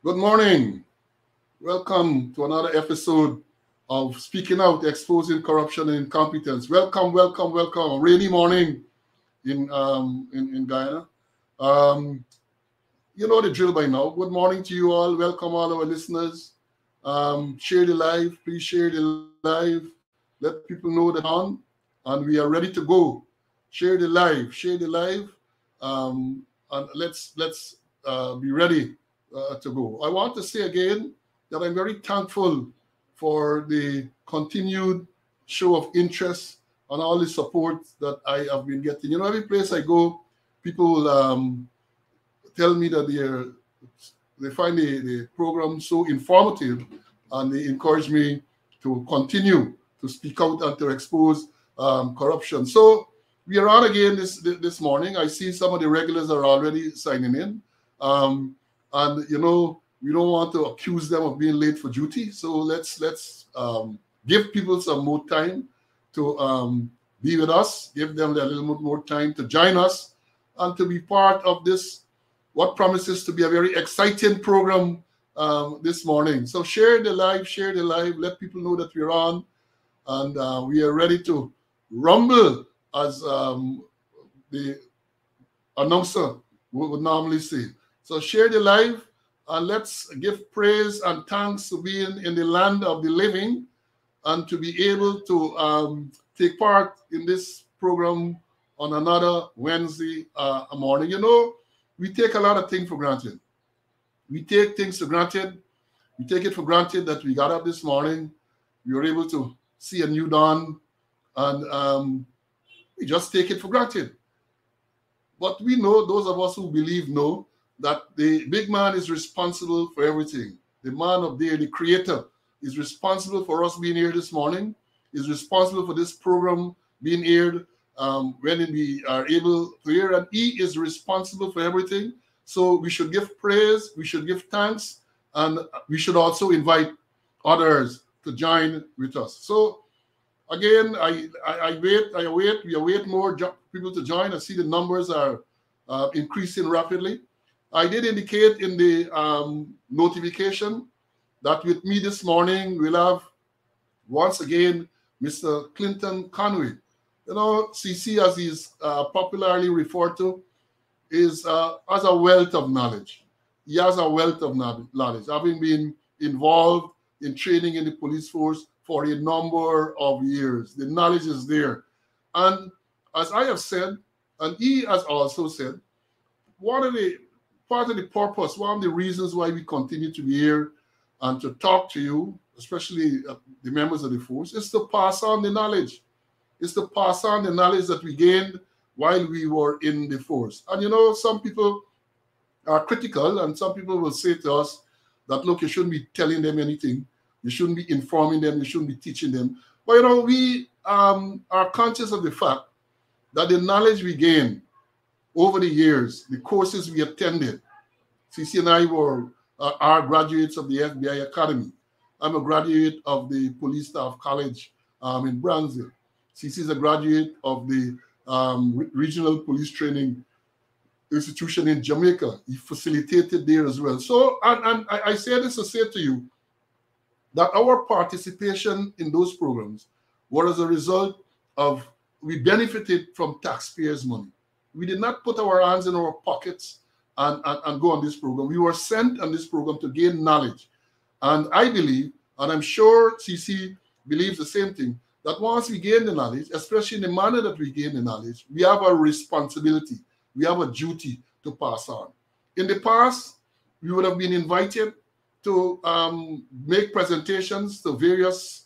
Good morning. Welcome to another episode of Speaking Out, Exposing Corruption and Incompetence. Welcome, welcome, welcome. A rainy morning in Guyana. Um, you know the drill by now. Good morning to you all. Welcome all our listeners. Share the live. Please share the live. Let people know that we're on and we are ready to go. Share the live. Share the live. And let's be ready to go. I want to say again that I'm very thankful for the continued show of interest and all the support that I have been getting. You know, every place I go, people will tell me that they find the program so informative and they encourage me to continue to speak out and to expose corruption. So we are on again this morning. I see some of the regulars are already signing in. And you know, we don't want to accuse them of being late for duty. So let's give people some more time to be with us, give them a little bit more time to join us and to be part of this, what promises to be a very exciting program this morning. So share the live, let people know that we're on and we are ready to rumble, as the announcer would normally say. So share the live and let's give praise and thanks to being in the land of the living and to be able to take part in this program on another Wednesday morning. You know, we take a lot of things for granted. We take things for granted. We take it for granted that we got up this morning, we were able to see a new dawn, and we just take it for granted. But we know, those of us who believe know, that the big man is responsible for everything. The man up there, the creator, is responsible for us being here this morning, is responsible for this program being aired when we are able to hear, and he is responsible for everything. So we should give praise, we should give thanks, and we should also invite others to join with us. So again, we await more people to join. I see the numbers are increasing rapidly. I did indicate in the notification that with me this morning, we'll have, once again, Mr. Clinton Conway. You know, CC, as he's popularly referred to, has a wealth of knowledge. He has a wealth of knowledge, having been involved in training in the police force for a number of years. The knowledge is there. And as I have said, and he has also said, part of the purpose, one of the reasons why we continue to be here and to talk to you, especially the members of the force, is to pass on the knowledge. It's to pass on the knowledge that we gained while we were in the force. And you know, some people are critical and some people will say to us that, look, you shouldn't be telling them anything. You shouldn't be informing them. You shouldn't be teaching them. But, you know, we are conscious of the fact that the knowledge we gain over the years, the courses we attended, CC and I are graduates of the FBI Academy. I'm a graduate of the Police Staff College in Brownsville. CC is a graduate of the Regional Police Training Institution in Jamaica. He facilitated there as well. So, and I say this to say to you that our participation in those programs was as a result of, we benefited from taxpayers' money. We did not put our hands in our pockets and go on this program. We were sent on this program to gain knowledge. And I believe, and I'm sure CC believes the same thing, that once we gain the knowledge, especially in the manner that we gain the knowledge, we have a responsibility, we have a duty to pass on. In the past, we would have been invited to make presentations to various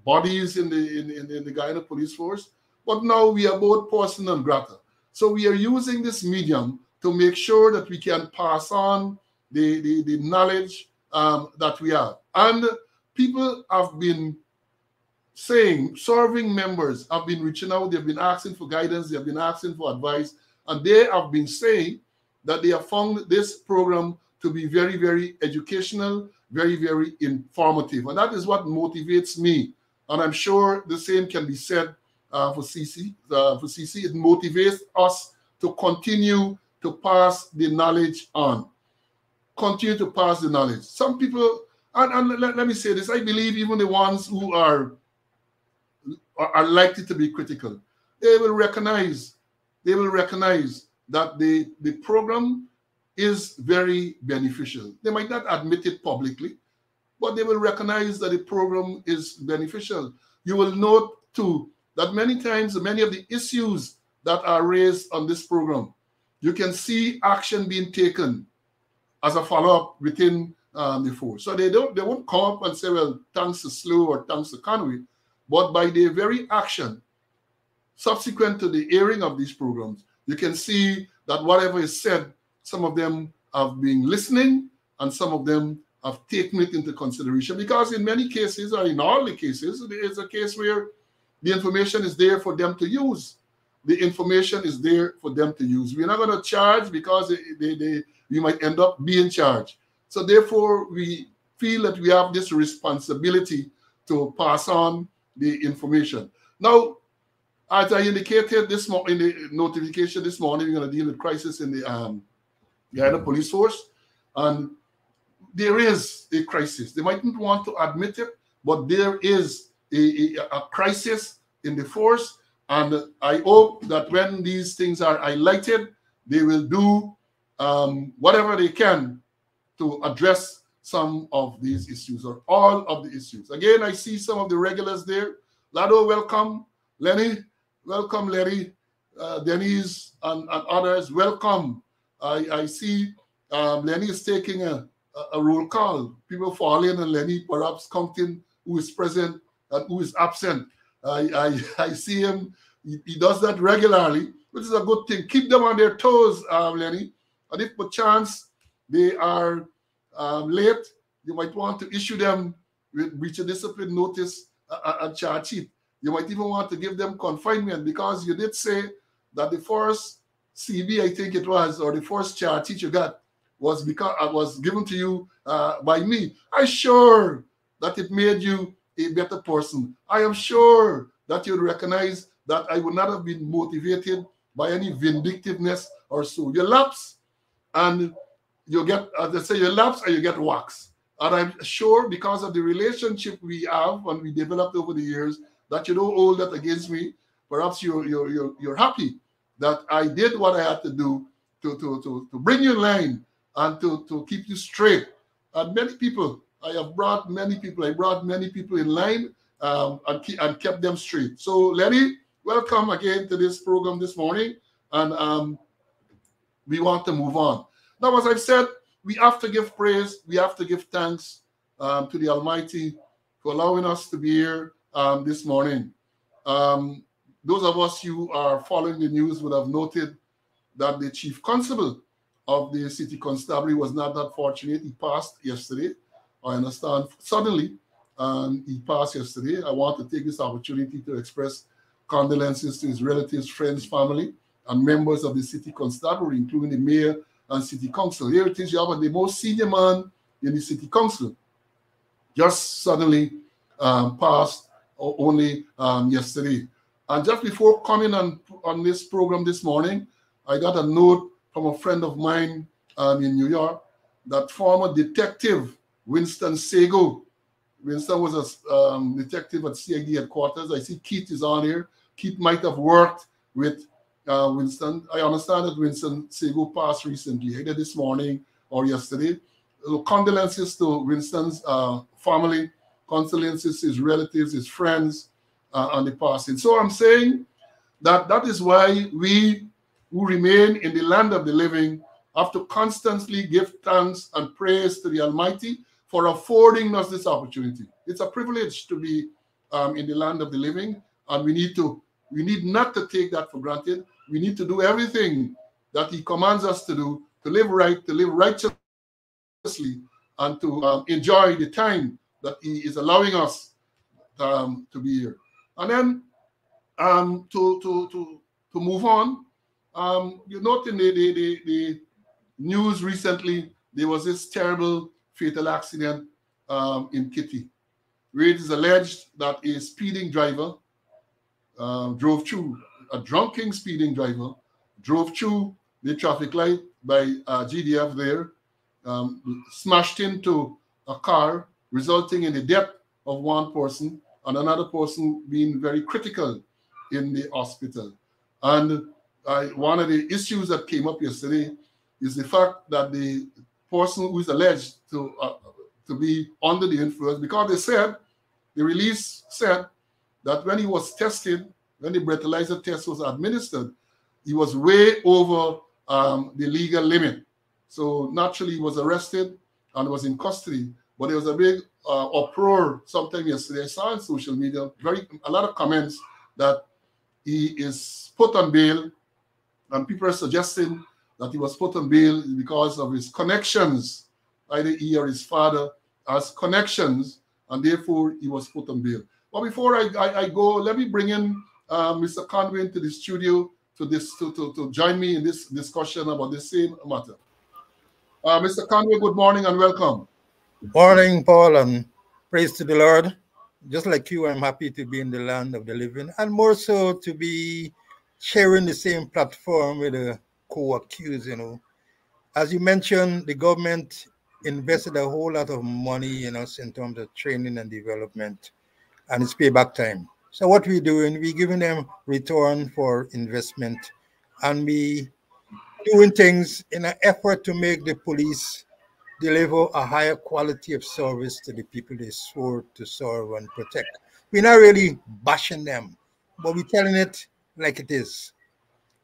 bodies in the Guyana Police Force, but now we are both persona non grata. So we are using this medium to make sure that we can pass on the knowledge that we have. And people have been saying, serving members have been reaching out, they've been asking for guidance, they've been asking for advice, and they have been saying that they have found this program to be very, very educational, very, very informative. And that is what motivates me. And I'm sure the same can be said for CC. It motivates us to continue to pass the knowledge on. continue to pass the knowledge. Some people, and let me say this, I believe even the ones who are likely to be critical, they will recognize that the program is very beneficial. They might not admit it publicly, but they will recognize that the program is beneficial. You will note too that many times, many of the issues that are raised on this program, you can see action being taken as a follow-up within the force. So they won't come up and say, well, thanks to Slow or thanks to Conway, but by their very action, subsequent to the airing of these programs, you can see that whatever is said, some of them have been listening and some of them have taken it into consideration, because in many cases, or in all the cases, there is a case where the information is there for them to use. The information is there for them to use. We're not going to charge because we might end up being charged. So therefore, we feel that we have this responsibility to pass on the information. Now, as I indicated this in the notification this morning, we're going to deal with crisis in the Guyana police force. And there is a crisis. They mightn't want to admit it, but there is a crisis in the force. And I hope that when these things are highlighted, they will do whatever they can to address some of these issues or all of the issues. Again, I see some of the regulars there. Lado, welcome. Lenny, welcome, Lenny. Denise and others, welcome. I see Lenny is taking a roll call. People fall in and Lenny perhaps counting who is present and who is absent. I see him. He does that regularly, which is a good thing. Keep them on their toes, Lenny. And if per chance they are late, you might want to issue them with breach of discipline notice and charge sheet. You might even want to give them confinement, because you did say that the first CB, I think it was, or the first charge sheet you got was because was given to you by me. I'm sure that it made you a better person. I am sure that you'd recognize that I would not have been motivated by any vindictiveness or so. You lapse and you get, as they say, you lapse and you get wax. And I'm sure because of the relationship we have and we developed over the years, that you don't hold that against me. Perhaps you're happy that I did what I had to do to bring you in line and to keep you straight. And many people, I brought many people in line and kept them straight. So Lenny, welcome again to this program this morning. And we want to move on. Now, as I've said, we have to give praise, we have to give thanks to the Almighty for allowing us to be here this morning. Those of us who are following the news would have noted that the chief constable of the city constabulary was not that fortunate. He passed yesterday. I understand suddenly he passed yesterday. I want to take this opportunity to express condolences to his relatives, friends, family, and members of the city constabulary, including the mayor and city council. Here it is, you have the most senior man in the city council just suddenly passed only yesterday. And just before coming on this program this morning, I got a note from a friend of mine in New York that former detective Winston Sego, Winston was a detective at CID headquarters. I see Keith is on here. Keith might have worked with Winston. I understand that Winston Sego passed recently, either this morning or yesterday. So condolences to Winston's family, condolences to his relatives, his friends on the passing. So I'm saying that is why we who remain in the land of the living have to constantly give thanks and praise to the Almighty for affording us this opportunity. It's a privilege to be in the land of the living, and we need not to take that for granted. We need to do everything that He commands us to do, to live right, to live righteously, and to enjoy the time that He is allowing us to be here. And then to move on, you note in the news recently, there was this terrible fatal accident in Kitty, where it is alleged that a speeding driver drove through, a drunken speeding driver drove through the traffic light by GDF there smashed into a car, resulting in the death of one person and another person being very critical in the hospital. And one of the issues that came up yesterday is the fact that the person who is alleged to be under the influence, because they said, the release said that when he was tested, when the breathalyzer test was administered, he was way over the legal limit. So naturally, he was arrested and was in custody. But there was a big uproar sometime yesterday. I saw on social media a lot of comments that he is put on bail, and people are suggesting that he was put on bail because of his connections. Either he or his father has connections, and therefore he was put on bail. But before I go, let me bring in Mr. Conway into the studio to join me in this discussion about the same matter. Mr. Conway, good morning and welcome. Morning, Paul, and praise to the Lord. Just like you, I'm happy to be in the land of the living, and more so to be sharing the same platform with a co-accused, As you mentioned, the government invested a whole lot of money in us in terms of training and development, and it's payback time. So what we're doing, we're giving them return for investment, and we doing things in an effort to make the police deliver a higher quality of service to the people they swore to serve and protect. We're not really bashing them, but we're telling it like it is,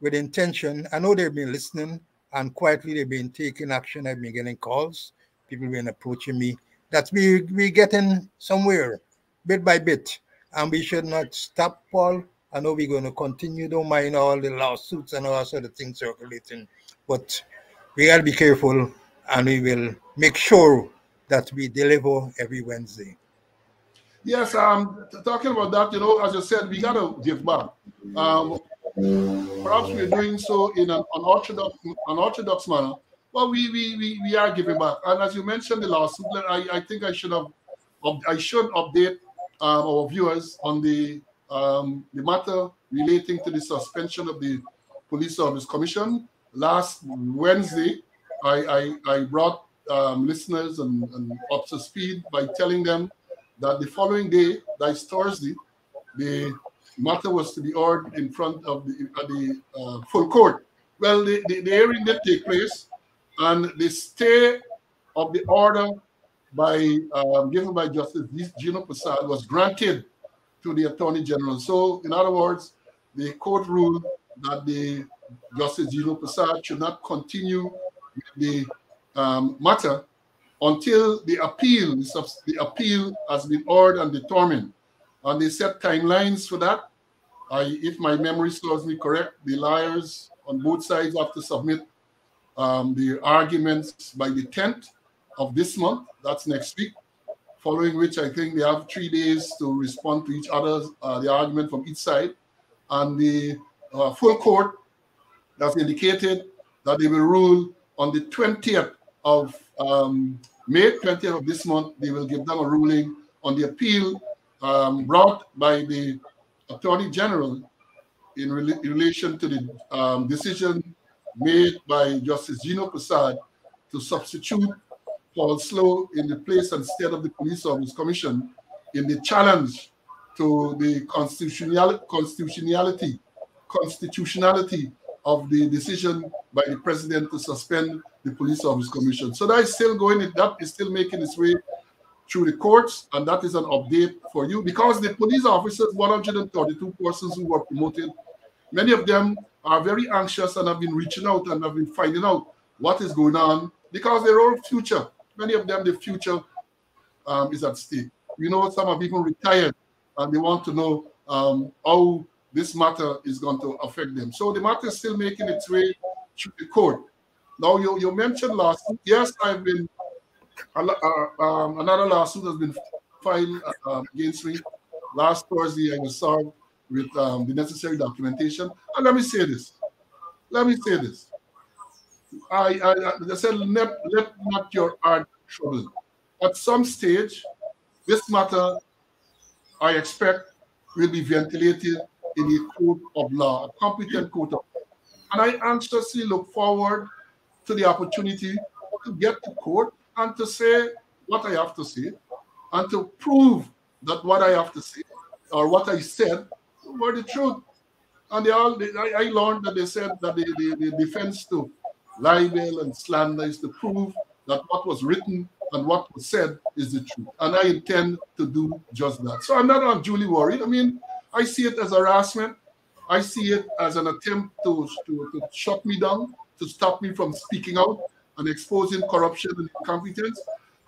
with intention. I know they've been listening, and quietly they've been taking action. I've been getting calls, people have been approaching me. That's we're getting somewhere, bit by bit, and we should not stop, Paul. I know we're going to continue, don't mind all the lawsuits and all sort of things circulating, but we got to be careful, and we will make sure that we deliver every Wednesday. Yes, talking about that, as you said, we got to give back. Perhaps we're doing so in an unorthodox manner, but we are giving back. And as you mentioned the lawsuit, I think I should update our viewers on the matter relating to the suspension of the Police Service Commission. Last Wednesday, I brought listeners and up to speed by telling them that the following day, that is Thursday, the matter was to be heard in front of the full court. Well, the hearing did take place, and the stay of the order given by Justice Gino Prasad was granted to the Attorney General. So, in other words, the court ruled that the Justice Gino Prasad should not continue with the matter until the appeal has been heard and determined. And they set timelines for that. If my memory serves me correct, the lawyers on both sides have to submit the arguments by the 10th of this month. That's next week. Following which, I think they have 3 days to respond to each other's the argument from each side. And the full court has indicated that they will rule on the 20th of May, 20th of this month. They will give them a ruling on the appeal brought by the Attorney General in relation to the decision made by Justice Gino Prasad to substitute Paul Slow in the place and stead of the Police Service Commission in the challenge to the constitutionality of the decision by the President to suspend the Police Service Commission. So that is still going, that is still making its way through the courts, and that is an update for you, because the police officers, 132 persons who were promoted, many of them are very anxious and have been reaching out and have been finding out what is going on, because their own future, many of them, the future is at stake. We know some have even retired, and they want to know how this matter is going to affect them. So the matter is still making its way through the court. Now, you mentioned lawsuit. Yes, I've been, another lawsuit has been filed against me. Last Thursday, I was served with the necessary documentation. And let me say this. I said, let not your heart trouble. At some stage, this matter, I expect, will be ventilated in a court of law, a competent court of law. And I anxiously look forward to the opportunity to get to court and to say what I have to say and to prove that what I have to say or what I said were the truth. And I learned that they said that the defense to libel and slander is to prove that what was written and what was said is the truth. And I intend to do just that. So I'm not unduly worried. I mean, I see it as harassment. I see it as an attempt to shut me down, to stop me from speaking out and exposing corruption and incompetence.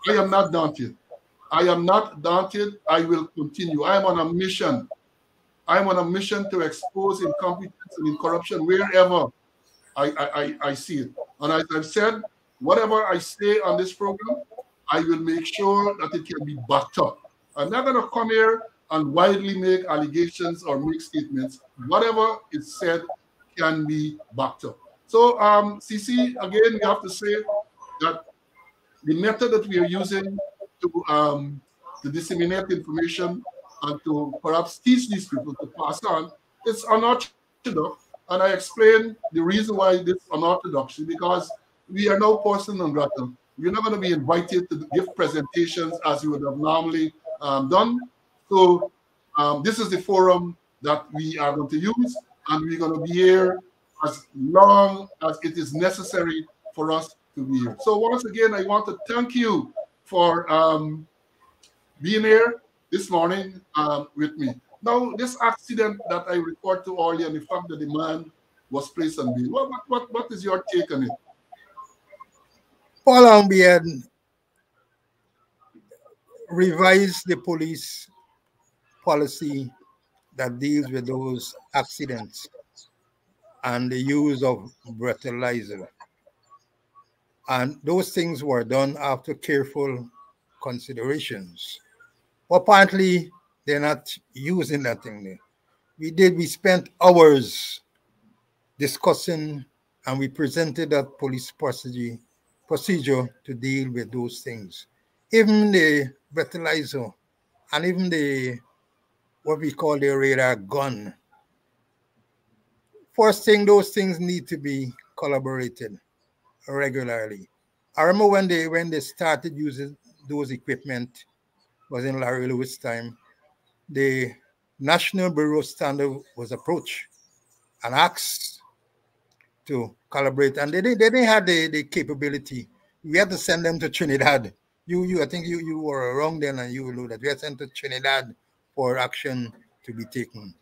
I am not daunted. I am not daunted. I will continue. I am on a mission. I'm on a mission to expose incompetence and corruption wherever I see it. And as I've said, whatever I say on this program, I will make sure that it can be backed up. I'm not going to come here and widely make allegations or make statements. Whatever is said can be backed up. So, CC, again, we have to say that the method that we are using to disseminate information and to perhaps teach these people to pass on, it's unorthodox. And I explain the reason why this unorthodoxy, because we are now person non grata. We're not going to be invited to give presentations as we would have normally done. So this is the forum that we are going to use, and we're going to be here as long as it is necessary for us to be here. So once again, I want to thank you for being here this morning with me. Now, this accident that I referred to earlier, and the fact that the man was placed on bail, what is your take on it? Paul Ambiad revised the police policy that deals with those accidents and the use of breathalyzer. And those things were done after careful considerations. Apparently, they're not using that thing there. We spent hours discussing, and we presented that police procedure to deal with those things. Even the breathalyzer and even the, what we call the radar gun. First thing, those things need to be collaborated regularly. I remember when they started using those equipment, was in Larry Lewis' time, the National Bureau Standard was approached and asked to collaborate, and they didn't have the capability. We had to send them to Trinidad. I think you were around then, and you will know that we had sent to Trinidad for action to be taken.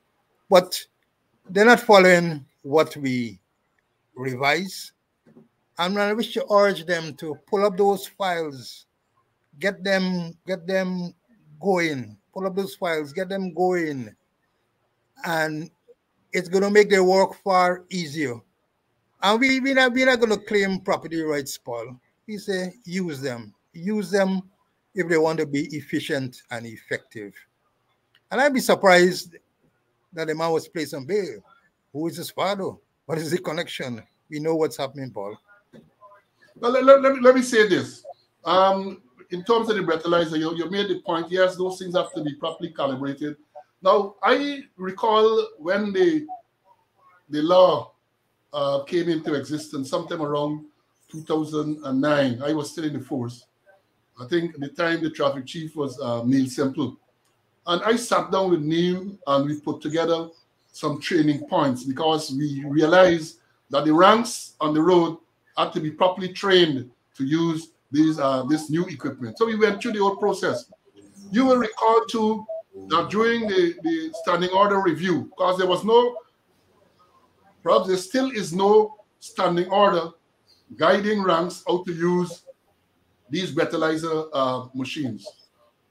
But they're not following what we revise. And I wish to urge them to pull up those files, get them going, pull up those files, get them going, and it's going to make their work far easier. And we're not going to claim property rights, Paul. We say use them if they want to be efficient and effective. And I'd be surprised that the man was placed on bail. Who is his father? What is the connection? We know what's happening, Paul. Well, let me say this. In terms of the breathalyzer, you made the point. Yes, those things have to be properly calibrated. Now, I recall when the law came into existence sometime around 2009. I was still in the force. I think at the time the traffic chief was Neil Semple. And I sat down with Neil and we put together some training points because we realized that the ranks on the road had to be properly trained to use this new equipment. So we went through the whole process. You will recall too that during the standing order review, because there was no, perhaps there still is no standing order guiding ranks how to use these breathalyzer machines.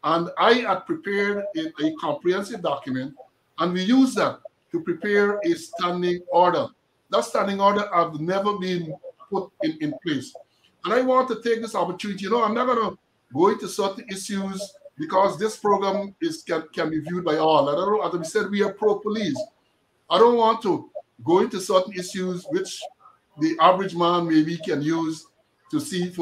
And I had prepared a comprehensive document, and we used that to prepare a standing order. That standing order had never been put in place. And I want to take this opportunity. I'm not going to go into certain issues because this program can be viewed by all. I don't know, as we said, we are pro-police. I don't want to go into certain issues which the average man maybe can use to see,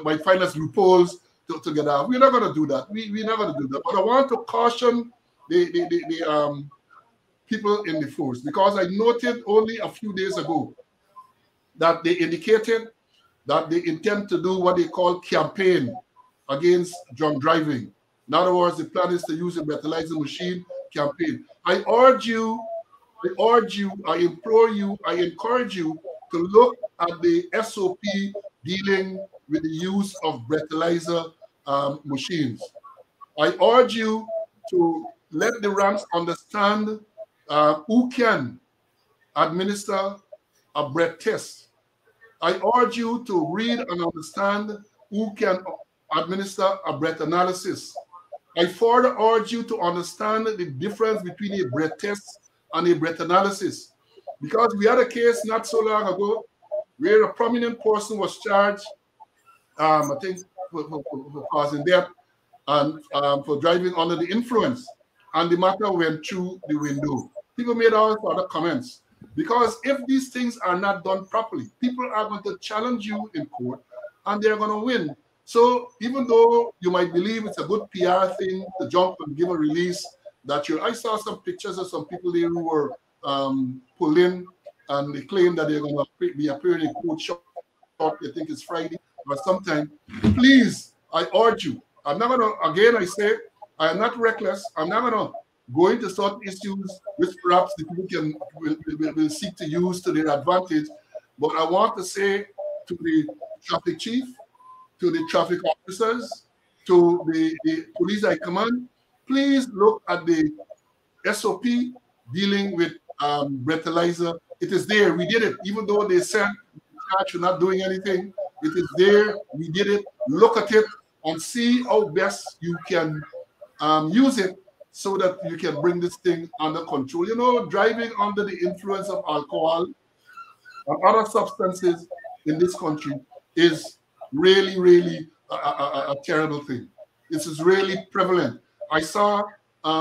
might find as loopholes to get out. We're not going to do that. We're not going to do that. But I want to caution the people in the force, because I noted only a few days ago that they indicated that they intend to do what they call campaign against drunk driving. In other words, the plan is to use a breathalyzer machine campaign. I urge you, I implore you, I encourage you to look at the SOP dealing with the use of breathalyzer machines. I urge you to let the ranks understand who can administer a breath test. I urge you to read and understand who can administer a breath analysis. I further urge you to understand the difference between a breath test and a breath analysis. Because we had a case not so long ago where a prominent person was charged, I think, for causing death and for driving under the influence. And the matter went through the window. People made all other comments. Because if these things are not done properly, people are going to challenge you in court and they're going to win. So even though you might believe it's a good PR thing to jump and give a release, I saw some pictures of some people there who were pulled in and they claim that they're going to be appearing in court short. I think it's Friday or sometime. Please, I urge you. I'm not going to, again, I say, I am not reckless. I'm not going to go into certain issues which perhaps the people will seek to use to their advantage. But I want to say to the traffic chief, to the traffic officers, to the police I command, please look at the SOP dealing with breathalyzer. It is there. We did it. Even though they said you're not doing anything, it is there. We did it. Look at it and see how best you can use it so that you can bring this thing under control. You know, driving under the influence of alcohol and other substances in this country is really, really a terrible thing. This is really prevalent. I saw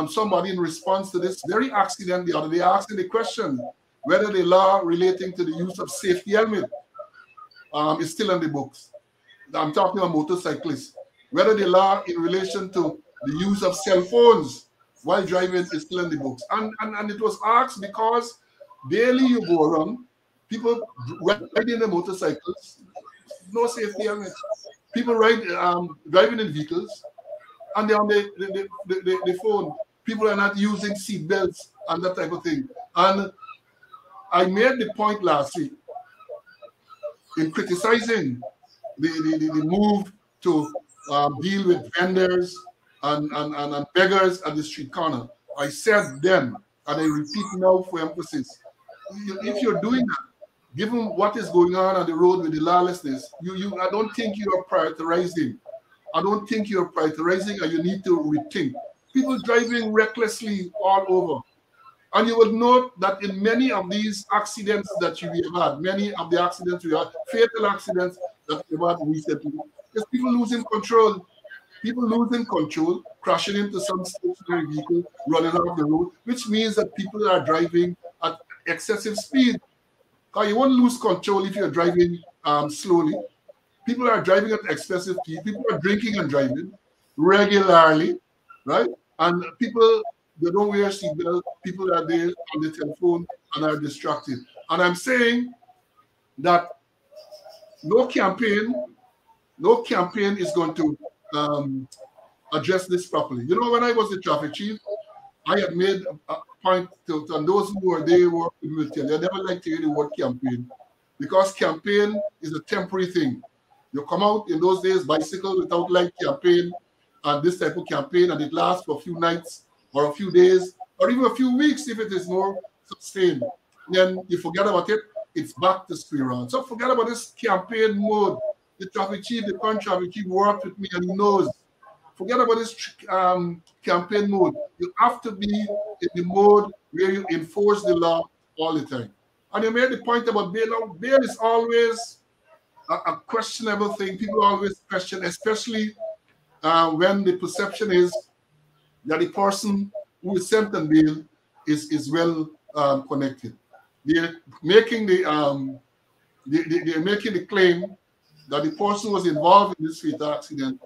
somebody in response to this very accident the other day asking the question whether the law relating to the use of safety helmet is still in the books. I'm talking about motorcyclists. Whether the law in relation to the use of cell phones while driving is still in the books. And it was asked because daily you go around, people riding the motorcycles, no safety helmet. People driving in vehicles, and they're on the phone. People are not using seat belts and that type of thing. And I made the point last week in criticizing the move to deal with vendors and beggars at the street corner. I said then, and I repeat now for emphasis, if you're doing that, given what is going on the road with the lawlessness, I don't think you are prioritizing. I don't think you're prioritizing, and you need to rethink. People driving recklessly all over. And you will note that in many of these accidents that we have had, many of the accidents we had, fatal accidents that we've had recently, is people losing control. People losing control, crashing into some stationary vehicle, running off the road, which means that people are driving at excessive speed. You won't lose control if you're driving slowly. People are driving at excessive speed. People are drinking and driving regularly, right? And people, they don't wear seatbelts. People are there on the telephone and are distracted. And I'm saying that no campaign is going to address this properly. You know, when I was the traffic chief, I had made a point to those who were there working with me. I never liked to hear the word campaign because campaign is a temporary thing. You come out in those days, bicycle without light campaign and this type of campaign, and it lasts for a few nights or a few days or even a few weeks if it is more sustained. Then you forget about it, it's back to square one. So forget about this campaign mode. The traffic chief, the current traffic chief worked with me and he knows. Forget about this campaign mode. You have to be in the mode where you enforce the law all the time. And you made the point about bail. Now, bail is always a questionable thing. People always question, especially when the perception is that the person who is sent on bail is well connected. They're making the claim that the person was involved in this fatal accident.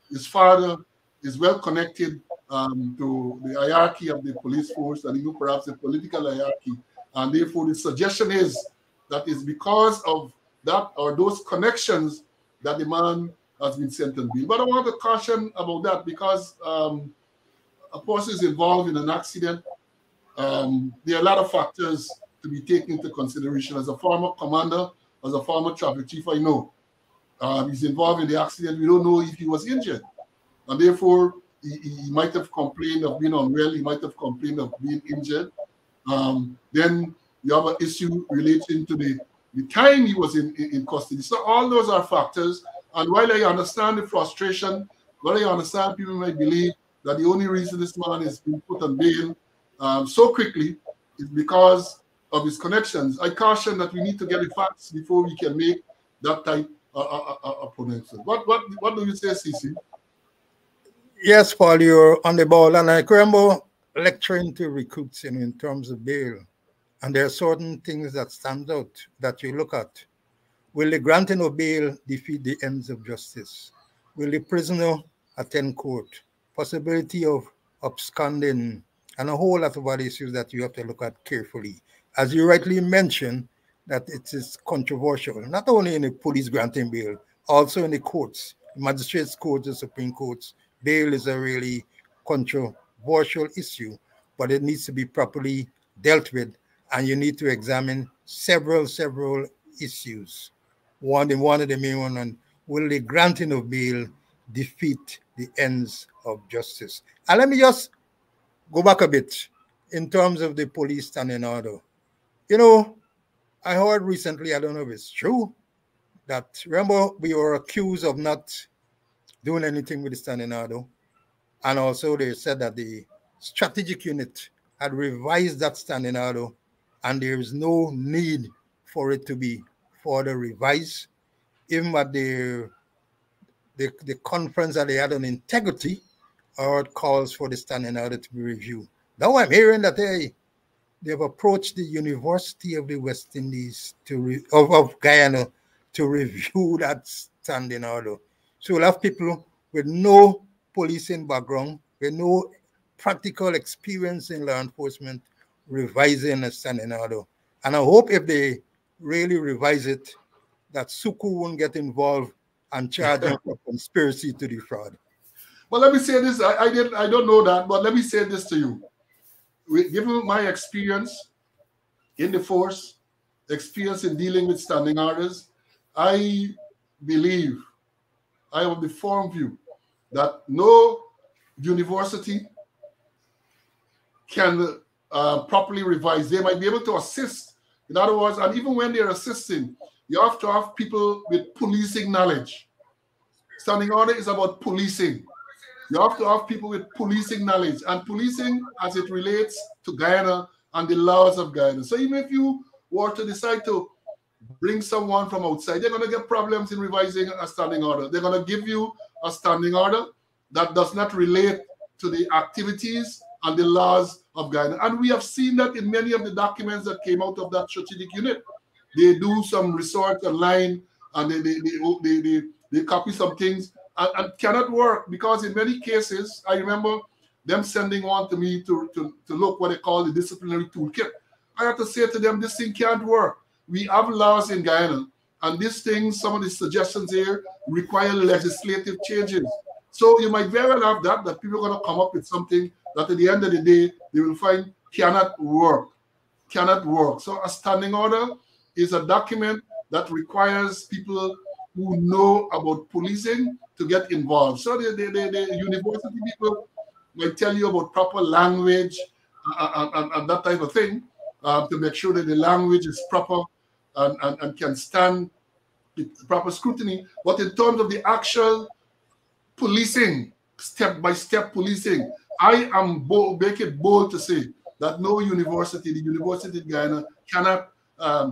His father is well connected to the hierarchy of the police force and even perhaps the political hierarchy. And therefore, the suggestion is that it's because of that or those connections that the man has been sent on bail. But I want to caution about that because a person is involved in an accident. There are a lot of factors to be taken into consideration. As a former commander, as a former traffic chief, I know he's involved in the accident. We don't know if he was injured. And therefore, he might have complained of being unwell. He might have complained of being injured. Then you have an issue relating to the time he was in custody. So all those are factors. And while I understand the frustration, while I understand people might believe that the only reason this man is being put on bail so quickly is because of his connections, I caution that we need to get the facts before we can make that type of pronunciation. What do you say, CC? Yes, Paul, you're on the ball. And I remember lecturing to recruits in terms of bail. And there are certain things that stand out that you look at. Will the granting of bail defeat the ends of justice? Will the prisoner attend court? Possibility of absconding, and a whole lot of other issues that you have to look at carefully. As you rightly mentioned, that it is controversial, not only in the police granting bail, also in the courts, the magistrates' courts, the Supreme Courts. Bail is a really controversial issue, but it needs to be properly dealt with, and you need to examine several issues. One of the main ones, will the granting of bail defeat the ends of justice? And let me just go back a bit in terms of the police standing order. You know, I heard recently, I don't know if it's true, that remember we were accused of not doing anything with the standing order. And also they said that the strategic unit had revised that standing order and there is no need for it to be further revised. Even at the conference that they had on integrity, or it calls for the standing order to be reviewed. Now I'm hearing that they've approached the University of the West Indies of Guyana to review that standing order. So we'll have people with no policing background, with no practical experience in law enforcement, revising a standing order. And I hope if they really revise it, that Suku won't get involved and charge them for conspiracy to defraud. Well, let me say this. I don't know that, but let me say this to you. Given my experience in the force, experience in dealing with standing orders, I believe, I have the firm view that no university can properly revise. They might be able to assist. In other words, and even when they're assisting, you have to have people with policing knowledge. Standing order is about policing. You have to have people with policing knowledge and policing as it relates to Guyana and the laws of Guyana. So even if you were to decide to bring someone from outside, they're going to get problems in revising a standing order. They're going to give you a standing order that does not relate to the activities and the laws of Guyana. And we have seen that in many of the documents that came out of that strategic unit. They do some research online and they copy some things and cannot work because in many cases, I remember them sending one to me to look what they call the disciplinary toolkit. I have to say to them, this thing can't work. We have laws in Guyana, and these things, some of the suggestions here require legislative changes. So you might very well have that people are going to come up with something that at the end of the day, they will find cannot work. So a standing order is a document that requires people who know about policing to get involved. So the university people might tell you about proper language and that type of thing to make sure that the language is proper and can stand proper scrutiny. But in terms of the actual policing, step-by-step policing, I am make it bold to say that no university, the University of Guyana, cannot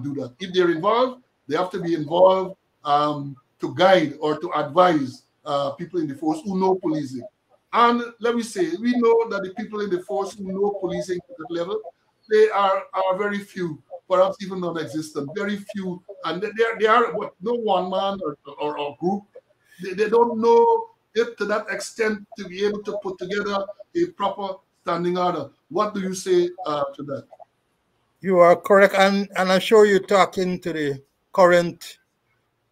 do that. If they're involved, they have to be involved to guide or to advise people in the force who know policing. And let me say, we know that the people in the force who know policing at that level, they are very few, perhaps even non-existent, very few. And they are what, no one man or group. They don't know it to that extent to be able to put together a proper standing order. What do you say to that? You are correct. And I'm sure you're talking to the current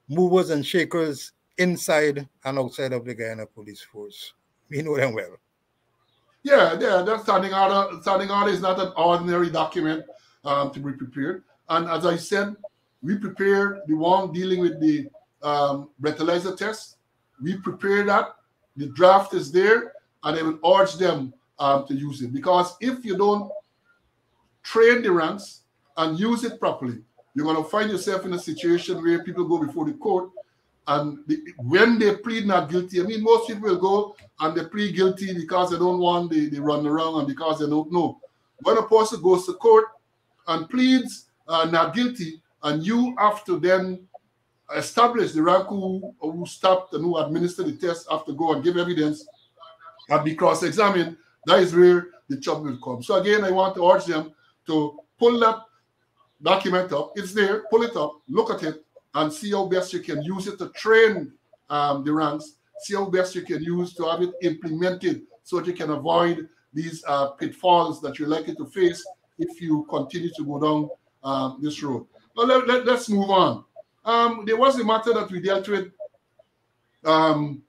movers and shakers inside and outside of the Guyana Police Force. We know them well. Yeah, that standing order is not an ordinary document to be prepared. And as I said, we prepared the one dealing with the breathalyzer test. We prepared that. The draft is there, and I will urge them to use it. Because if you don't train the ranks and use it properly, you're going to find yourself in a situation where people go before the court, and when they plead not guilty, I mean, most people will go and they plead guilty because they don't want the run around and because they don't know. When a person goes to court and pleads not guilty, and you have to then establish the rank who stopped and who administered the test, have to go and give evidence and be cross-examined, that is where the trouble will come. So again, I want to urge them to pull that document up. It's there, pull it up, look at it, and see how best you can use it to train the ranks, see how best you can use to have it implemented so that you can avoid these pitfalls that you're likely to face if you continue to go down this road. Well, let's move on. There was a matter that we dealt with. The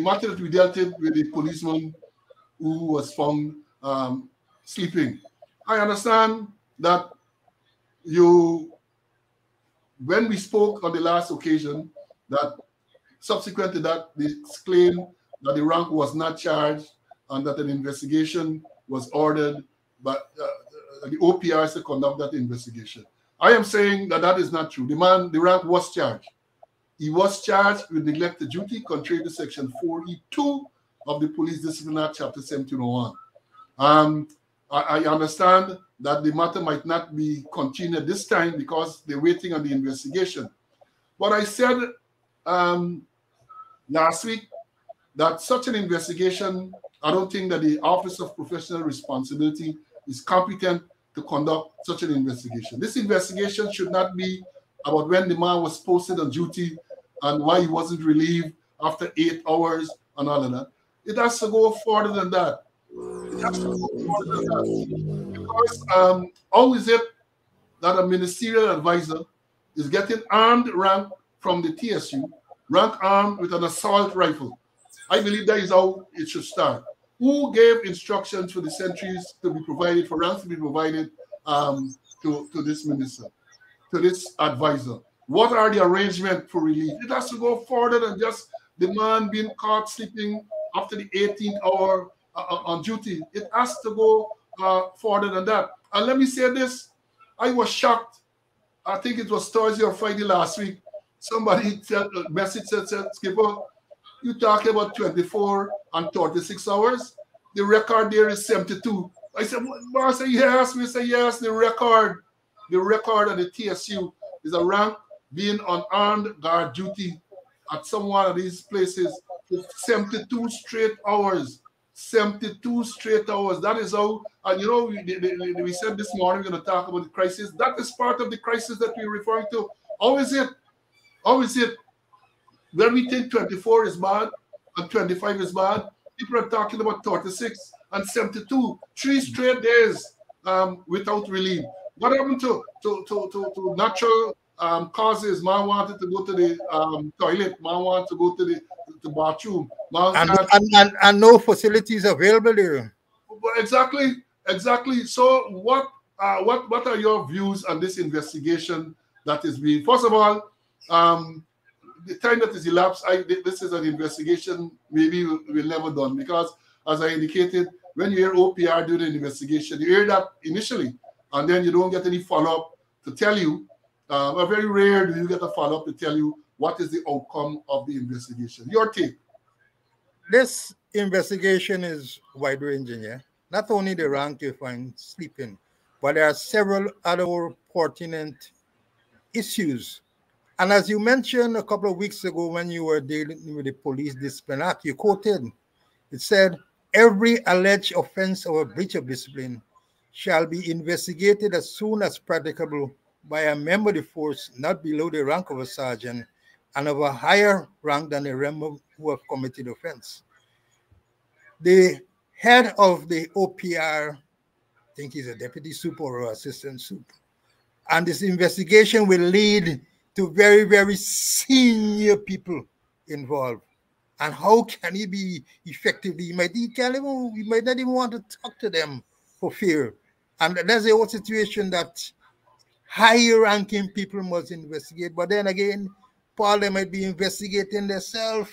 matter that we dealt with the policeman who was found sleeping. I understand that when we spoke on the last occasion, that subsequent to that, they claimed that the rank was not charged and that an investigation was ordered by the OPRs to conduct that investigation. I am saying that that is not true. The rank was charged. He was charged with neglect of duty, contrary to Section 4E2 of the Police Discipline Act, Chapter 1701. I understand that the matter might not be continued this time because they're waiting on the investigation. But I said last week that such an investigation, I don't think that the Office of Professional Responsibility is competent to conduct such an investigation. This investigation should not be about when the man was posted on duty and why he wasn't relieved after 8 hours and all of that. It has to go further than that. It has to go further than that. Because how is it that a ministerial advisor is getting armed rank from the TSU, rank armed with an assault rifle? I believe that is how it should start. Who gave instructions for the sentries to be provided, for ranks to be provided to this minister, to this advisor? What are the arrangements for relief? It has to go further than just the man being caught sleeping after the 18th hour on duty. It has to go further than that. And let me say this, I was shocked. I think it was Thursday or Friday last week. Somebody message said, Skipper, you talking about 24 and 36 hours. The record there is 72. I said, boss, yes. We say, yes, the record of the TSU is a rank being on armed guard duty at some one of these places for 72 straight hours. 72 straight hours. That is how, and you know, we said this morning we're going to talk about the crisis. That is part of the crisis that we're referring to. How is it? How is it? When we think 24 is bad and 25 is bad, people are talking about 36 and 72, 3 straight days without relief. What happened to natural causes? Man wanted to go to the toilet. Man wanted to go to the bathroom. And no facilities available there. Exactly. So what are your views on this investigation that is being? First of all, the time that is elapsed, this is an investigation maybe we'll never done, because as I indicated, when you hear OPR do the investigation, you hear that initially, and then you don't get any follow-up to tell you. Very rare do you get a follow-up to tell you what is the outcome of the investigation. Your take. This investigation is wide-ranging, yeah? Not only the rank you find sleeping, but there are several other pertinent issues. And as you mentioned a couple of weeks ago when you were dealing with the Police Discipline Act, you quoted, it said, every alleged offense or breach of discipline shall be investigated as soon as practicable by a member of the force not below the rank of a sergeant and of a higher rank than the member who have committed offense. The head of the OPR, I think he's a deputy super or assistant super, And this investigation will lead to very, very senior people involved. And how can he be effectively? He might not even want to talk to them for fear. And that's the whole situation that higher ranking people must investigate. But then again, Paul, they might be investigating themselves.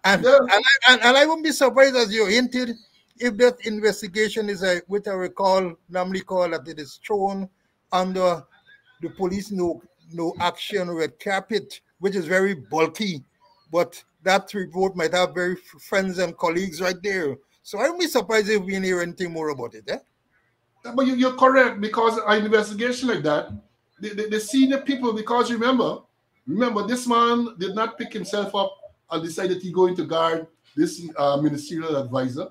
And, Yeah. and I wouldn't be surprised, as you hinted, if that investigation is which I normally call that it is thrown under the police no action red carpet, which is very bulky, but that report might have very friends and colleagues right there. So I wouldn't be surprised if we hear anything more about it. But you're correct, because an investigation like that, the senior people, because remember, this man did not pick himself up and decided he going to guard this ministerial advisor.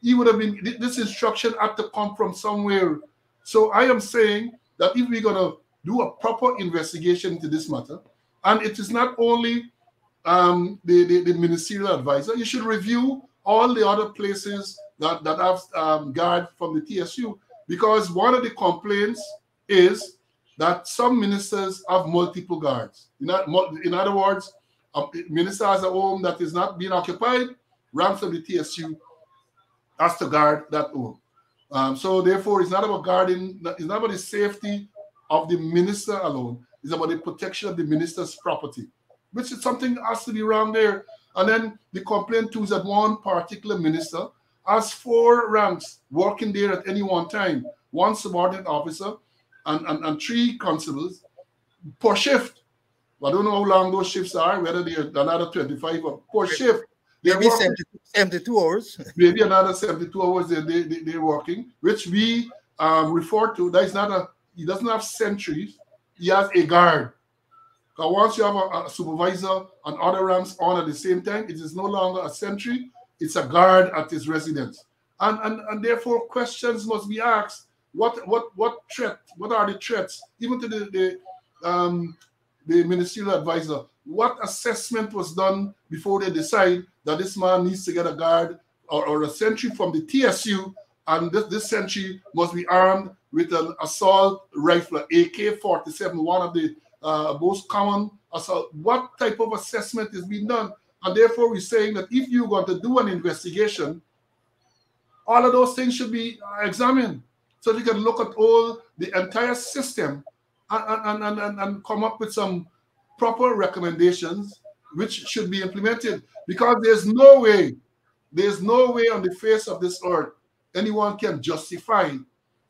He would have been, this instruction had to come from somewhere. So I am saying that if we're going to do a proper investigation into this matter, and it is not only the ministerial advisor, you should review all the other places that have guard from the TSU, because one of the complaints is that some ministers have multiple guards. In other words, a minister has a home that is not being occupied, rank from the TSU has to guard that home. So therefore, it's not about guarding, it's not about the safety of the minister alone. It's about the protection of the minister's property, which is something that has to be wrong there. And then the complaint too is that one particular minister has 4 ranks working there at any one time, 1 subordinate officer and 3 constables per shift. I don't know how long those shifts are, whether they're another 25 or per shift. Maybe 72 hours. Maybe another 72 hours they're working, which we refer to. That is not he doesn't have sentries, he has a guard. Because once you have a supervisor and other ranks on at the same time, it is no longer a sentry, it's a guard at his residence. And therefore questions must be asked. What are the threats, even to the ministerial advisor? What assessment was done before they decide that this man needs to get a guard or a sentry from the TSU, and this sentry must be armed with an assault rifle, AK-47, one of the most common assault? What type of assessment is being done? And therefore, we're saying that if you're going to do an investigation, all of those things should be examined, so you can look at all the entire system and come up with some proper recommendations which should be implemented. Because there's no way on the face of this earth anyone can justify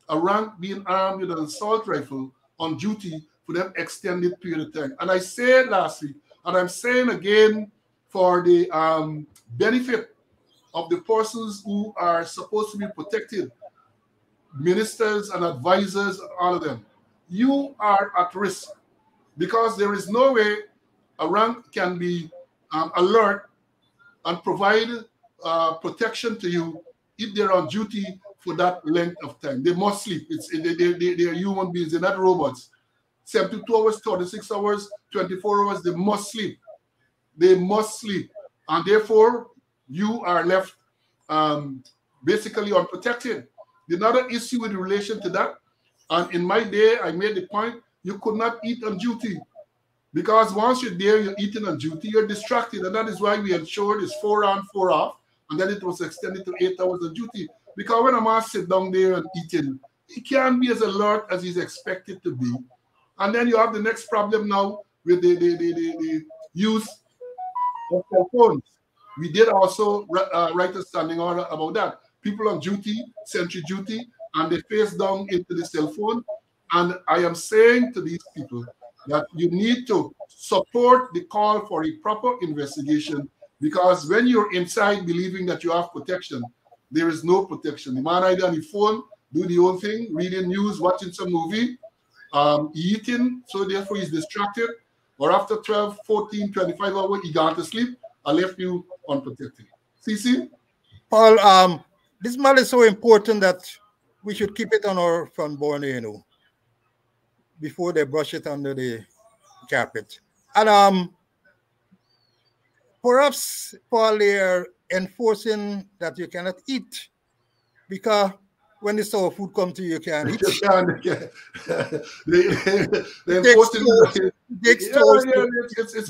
a rank being armed with an assault rifle on duty for that extended period of time. And I said last week, and I'm saying again for the benefit of the persons who are supposed to be protected, ministers and advisors and all of them, you are at risk, because there is no way a rank can be alert and provide protection to you if they're on duty for that length of time. They must sleep. They're human beings, they're not robots. 72 hours, 36 hours, 24 hours, they must sleep. They must sleep. And therefore, you are left basically unprotected. Another issue in relation to that, and in my day, I made the point, you could not eat on duty. Because once you're there, you're eating on duty, you're distracted. And that is why we ensured it's 4 on, 4 off. And then it was extended to 8 hours on duty. Because when a man sits down there and eating, he can't be as alert as he's expected to be. And then you have the next problem now with the use of cell phones. We did also write a standing order about that. People on duty, sentry duty, and they face down into the cell phone. And I am saying to these people that you need to support the call for a proper investigation, because when you're inside believing that you have protection, there is no protection. The man either on the phone, do the own thing, reading news, watching some movie, eating, so therefore he's distracted, or after 12, 14, 25 hours, he got to sleep and left you unprotected. See? Paul, this matter is so important that we should keep it on our front burner, before they brush it under the carpet. And perhaps, Paul, they are enforcing that you cannot eat, because when the store food come to you, you can't eat. You can't. They It enforced it takes yeah, toast. yeah,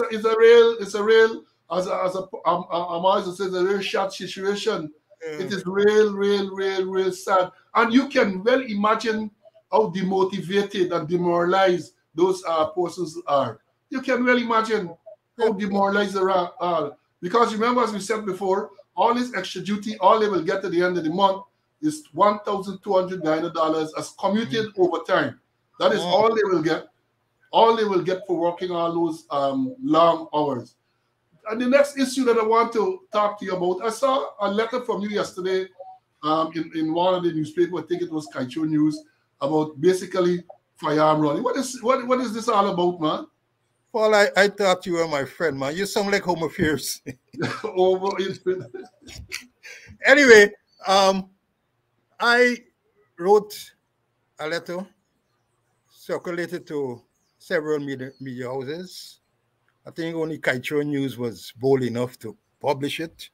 it's a real, as I'm always saying, it's a real shot situation. It is real sad. And you can well imagine how demotivated and demoralized those persons are. You can well imagine how demoralized they are. Because remember, as we said before, all this extra duty, all they will get at the end of the month is $1,290 as commuted overtime. That is all they will get. All they will get for working all those long hours. And the next issue that I want to talk to you about, I saw a letter from you yesterday in one of the newspapers, I think it was Kaicho News, about basically firearm running. What is this all about, man? Paul, I thought you were my friend, man. You sound like Home Affairs. Anyway, I wrote a letter, circulated to several media houses. I think only Kaicho News was bold enough to publish it.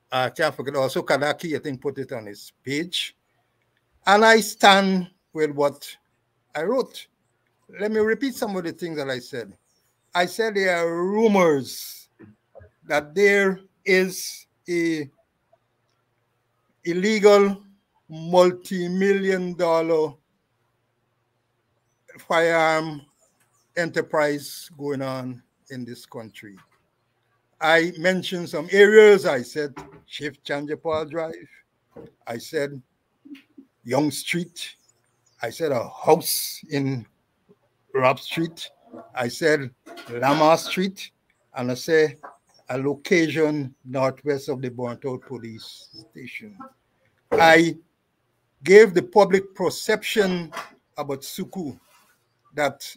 I can't forget also Kadaki, I think, put it on his page. And I stand with what I wrote. Let me repeat some of the things that I said. I said there are rumors that there is a illegal multi-million-dollar firearm enterprise going on in this country. I mentioned some areas. I said Chief Chanjapal Drive. I said Young Street. I said a house in Rob Street. I said Lamar Street. And I said a location northwest of the Burnt-Out Police Station. I gave the public perception about Suku, that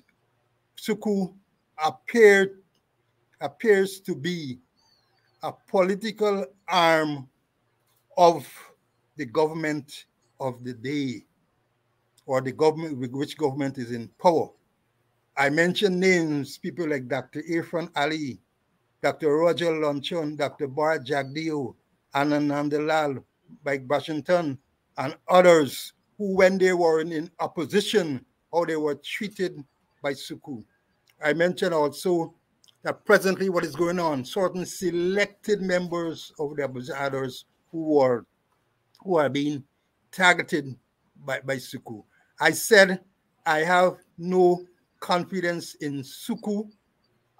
Suku appears to be a political arm of the government of the day, or the government, which government is in power. I mentioned names, people like Dr. Irfan Ali, Dr. Roger Lonchon, Dr. Bharat Jagdeo, Anand Mike Washington, and others who, when they were in opposition, how they were treated by Suku. I mentioned also that presently what is going on, certain selected members of the others who are being targeted by Suku. I said I have no confidence in Suku,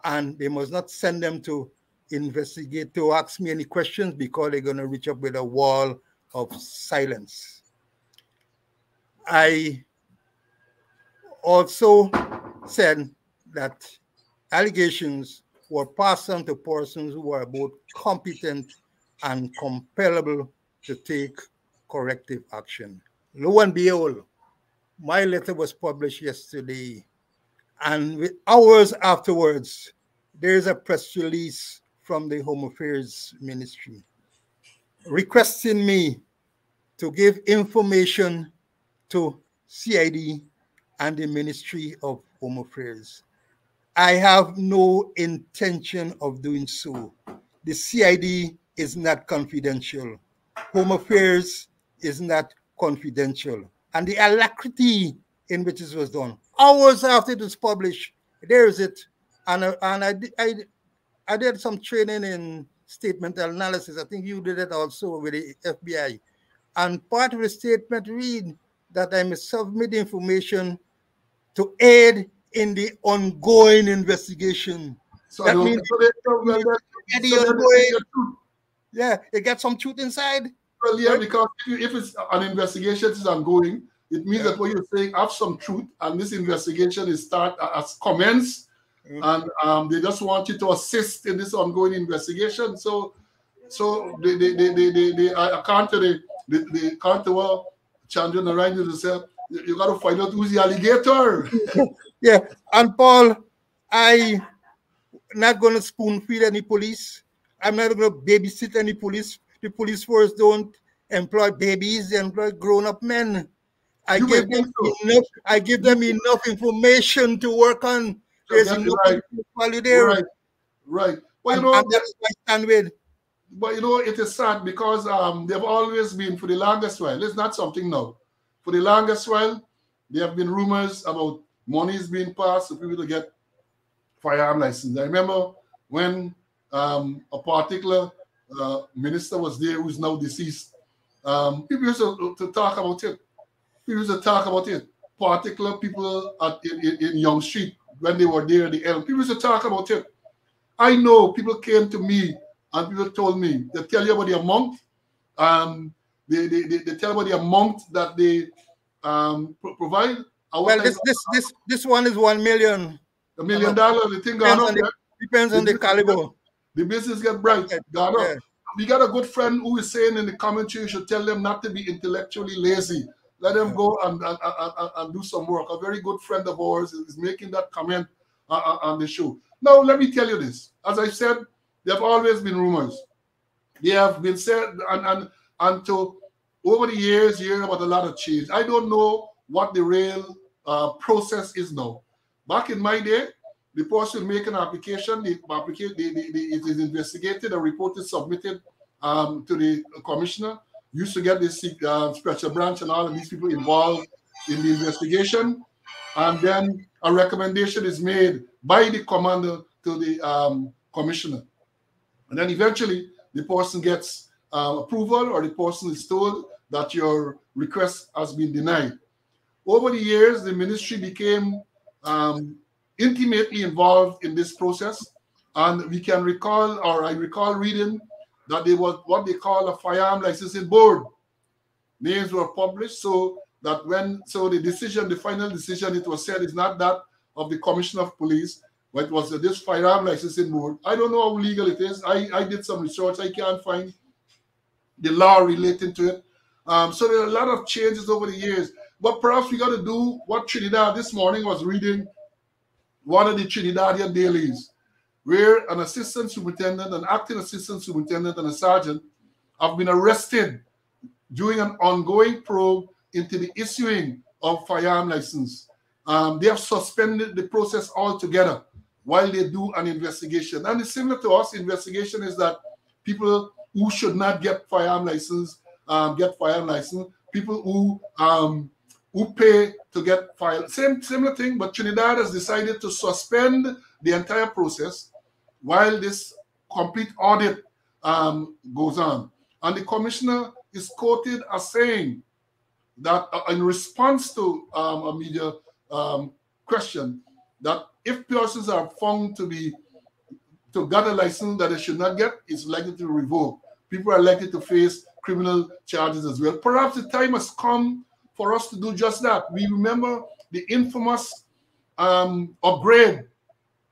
and they must not send them to investigate, to ask me any questions, because they're going to reach up with a wall of silence. I also said that allegations were passed on to persons who are both competent and compellable to take corrective action. Lo and behold, my letter was published yesterday, and hours afterwards, there is a press release from the Home Affairs Ministry requesting me to give information to CID and the Ministry of Home Affairs. I have no intention of doing so. The CID is not confidential. Home Affairs is not confidential. And the alacrity in which this was done, hours after it was published, there is it. And I did some training in statement analysis. I think you did it also with the FBI. And part of the statement read that I must submit information to aid in the ongoing investigation. So that means it got some truth inside. Well, yeah, right? Because if it's an investigation is ongoing, it means that what you're saying have some truth, and this investigation is has commenced, and they just want you to assist in this ongoing investigation. So they account to the account to what Chandra Narayan said. You got to find out who's the alligator. Yeah, and Paul, I'm not going to spoon feed any police. I'm not going to babysit any police. The police force don't employ babies; they employ grown-up men. I give them enough information to work on. There's enough value there. Right. Well, you know, that's what I stand with. But you know, it is sad because they've always been, for the longest while. It's not something now. For the longest while, there have been rumors about monies being passed for people to get firearm license. I remember when a particular minister was there who's now deceased. People used to talk about it. People used to talk about it. Particular people in Young Street, when they were there at the end, people used to talk about it. I know people came to me and people told me, they tell you about the amount. They tell about the amount that they provide. Well, this one is 1 million. $1 million. The thing gone up. Depends on the caliber. The business get bright. Gone up. We got a good friend who is saying in the commentary, you should tell them not to be intellectually lazy. Let them go and do some work. A very good friend of ours is making that comment on the show. Now, let me tell you this. As I said, there have always been rumors. They have been said, and to over the years, you hear about a lot of change. I don't know what the real process is now. Back in my day, the person make an application, it is investigated, a report is submitted to the commissioner. Used to get this special branch and all of these people involved in the investigation, and then a recommendation is made by the commander to the commissioner, and then eventually the person gets approval, or the person is told that your request has been denied. Over the years, the ministry became intimately involved in this process, and we can recall, or I recall reading that they were what they call a firearm licensing board. Names were published so that the final decision, it was said, is not that of the commissioner of police, but it was this firearm licensing board. I don't know how legal it is. I did some research. I can't find the law relating to it. So there are a lot of changes over the years. But perhaps we got to do what Trinidad this morning was reading, one of the Trinidadian dailies, where an assistant superintendent, an acting assistant superintendent, and a sergeant have been arrested during an ongoing probe into the issuing of firearm license. They have suspended the process altogether while they do an investigation. And it's similar to us. Investigation is that people who should not get firearm license get firearm license. People who pay to get firearm, similar thing. But Trinidad has decided to suspend the entire process while this complete audit goes on. And the commissioner is quoted as saying that in response to a media question, that if persons are found to get a license that they should not get, it's likely to revoke. People are likely to face criminal charges as well. Perhaps the time has come for us to do just that. We remember the infamous upgrade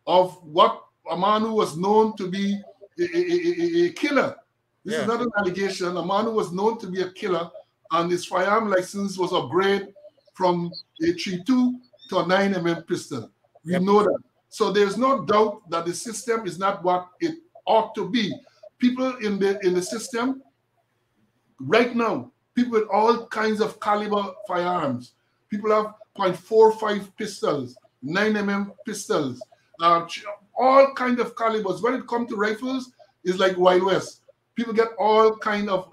of what a man who was known to be a killer. This is not an allegation. A man who was known to be a killer, and his firearm license was upgraded from a 3.2 to a 9mm pistol. We know that. So there's no doubt that the system is not what it ought to be. People in the system right now, people with all kinds of caliber firearms. People have .45 pistols, 9mm pistols, all kind of calibers. When it comes to rifles, it's like Wild West. People get all kind of,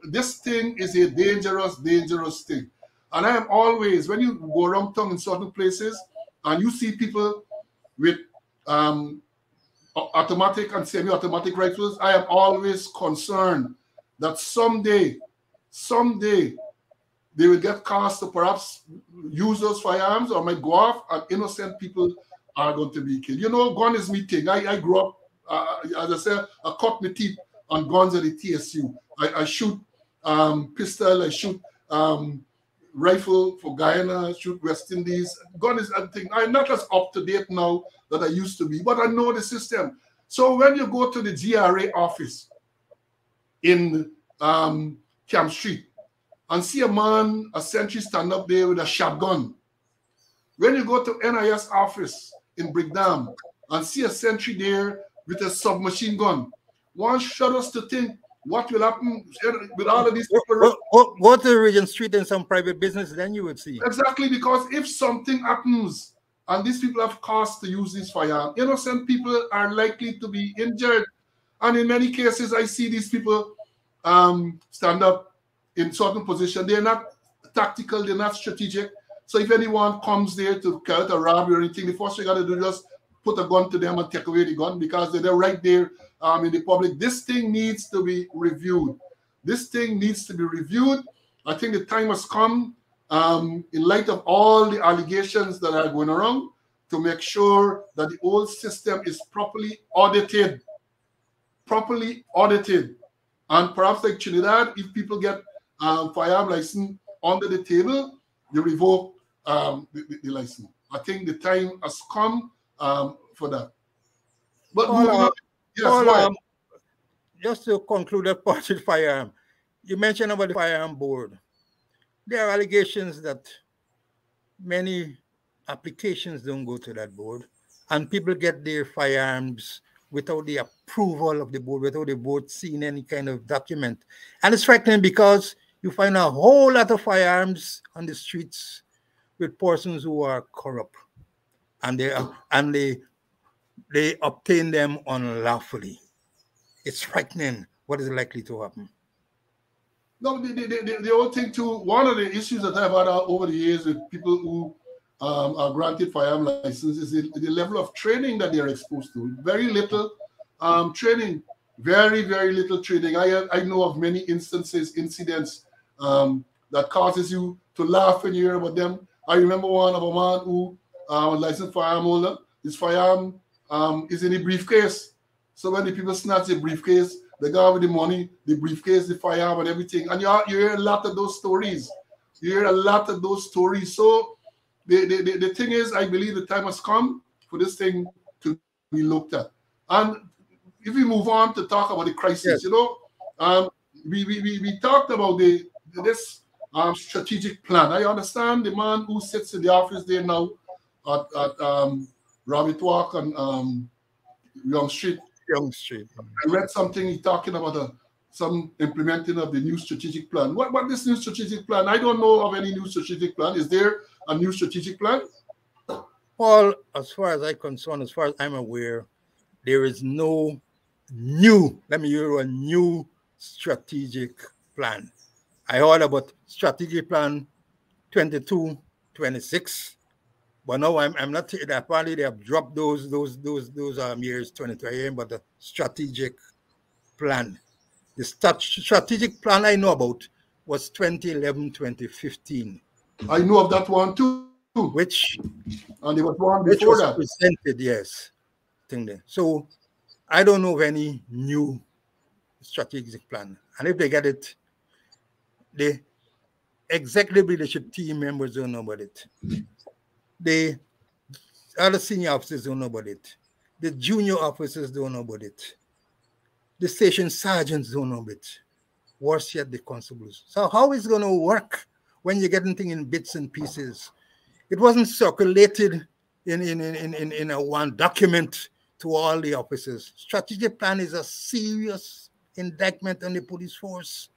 this thing is a dangerous, dangerous thing. And I am always, when you go around town in certain places and you see people with automatic and semi-automatic rifles, I am always concerned that someday they will get cast to perhaps use those firearms or might go off and innocent people are going to be killed. You know, gun is me thing. I grew up, as I said, I cut my teeth on guns at the TSU. I shoot pistol, I shoot rifle for Guyana, I shoot West Indies. Gun is a thing. I'm not as up to date now that I used to be, but I know the system. So when you go to the GRA office in Camp Street and see a man, a sentry stand up there with a shotgun. When you go to NIS office in Brickdam and see a sentry there with a submachine gun, one shudders to think what will happen with all of these people. Go to Regent Street and some private business, then you would see. Exactly, because if something happens and these people have cost to use these firearms, innocent people are likely to be injured. And in many cases, I see these people stand up in certain position. They're not tactical, they're not strategic. So if anyone comes there to commit a robbery or anything, the first thing you got to do is just put a gun to them and take away the gun because they're right there in the public. This thing needs to be reviewed. This thing needs to be reviewed. I think the time has come, in light of all the allegations that are going around, to make sure that the whole system is properly audited. And perhaps like Trinidad, if people get firearm license under the table, they revoke the license. I think the time has come for that. But moving on, yes, just to conclude that part with firearm, you mentioned about the firearm board. There are allegations that many applications don't go to that board, and people get their firearms without the approval of the board, without the board seeing any kind of document. And it's frightening because you find a whole lot of firearms on the streets with persons who are corrupt, and they obtain them unlawfully. It's frightening what is likely to happen. No, the whole thing too, one of the issues that I've had over the years with people who are granted firearm licenses is the level of training that they're exposed to. Very little training, very, very little training. I know of many incidents that causes you to laugh when you hear about them. I remember one of a man who was licensed firearm holder. His firearm is in a briefcase. So when the people snatch the briefcase, they go with the money, the briefcase, the firearm, and everything. And you hear a lot of those stories. So the thing is, I believe the time has come for this thing to be looked at. And if we move on to talk about the crisis, yes. We talked about this strategic plan. I understand the man who sits in the office there now at Rabbit Walk and Young Street. I read something he's talking about some implementing of the new strategic plan. What this new strategic plan? I don't know of any new strategic plan. Is there a new strategic plan? Paul, as far as I'm concerned, as far as I'm aware, there is no new, let me use a new strategic plan. I heard about strategic plan 22, 26, but no, I'm not. Apparently, they have dropped those years 23, but the strategic plan. The strategic plan I know about was 2011, 2015. I know of that one too. And there was one before that. Presented, yes. So I don't know of any new strategic plan. And if they get it, the executive leadership team members don't know about it. The other senior officers don't know about it. The junior officers don't know about it. The station sergeants don't know about it. Worse yet, the constables. So how is it going to work when you get anything in bits and pieces? It wasn't circulated in a one document to all the officers. Strategic plan is a serious indictment on the police force.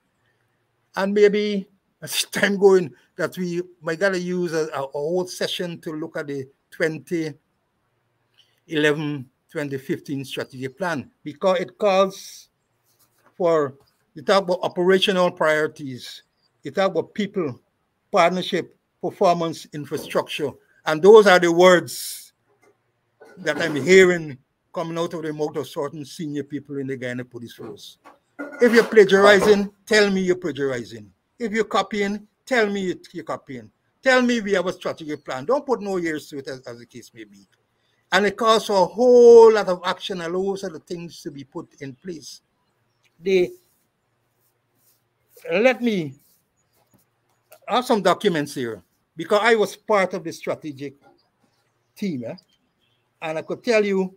And maybe as time going, that we might gotta use a whole session to look at the 2011, 2015 strategic plan, because it calls for, you talk about operational priorities, you talk about people, partnership, performance, infrastructure, and those are the words that I'm hearing coming out of the mouth of certain senior people in the Guyana police force. If you're plagiarizing, tell me you're plagiarizing. If you're copying, tell me you're copying. Tell me we have a strategic plan. Don't put no years to it, as the case may be. And it calls for a whole lot of action and those are the things to be put in place. Let me have some documents here, because I was part of the strategic team, and I could tell you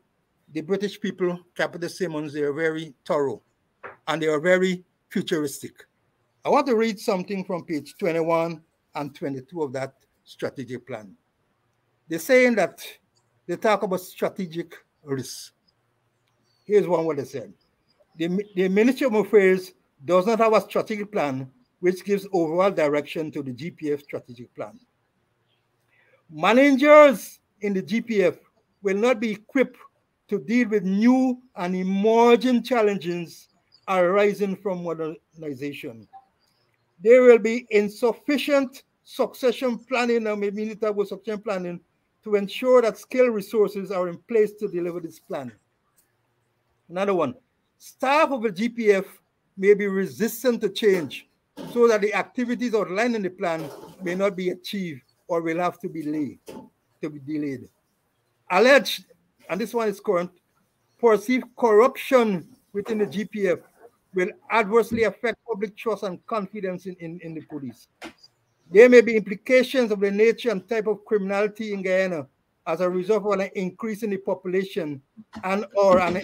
the British people, Captain Simmons, they are very thorough and they are very futuristic. I want to read something from page 21 and 22 of that strategic plan. They're saying that they talk about strategic risks. Here's what they said. The Ministry of Affairs does not have a strategic plan which gives overall direction to the GPF strategic plan. Managers in the GPF will not be equipped to deal with new and emerging challenges arising from modernization. There will be insufficient succession planning, or maybe need to have succession planning to ensure that skilled resources are in place to deliver this plan. Another one, staff of the GPF may be resistant to change so that the activities outlined in the plan may not be achieved or will have to be delayed. Alleged, and this one is current, perceived corruption within the GPF will adversely affect public trust and confidence in the police. There may be implications of the nature and type of criminality in Guyana as a result of an increase in the population and or an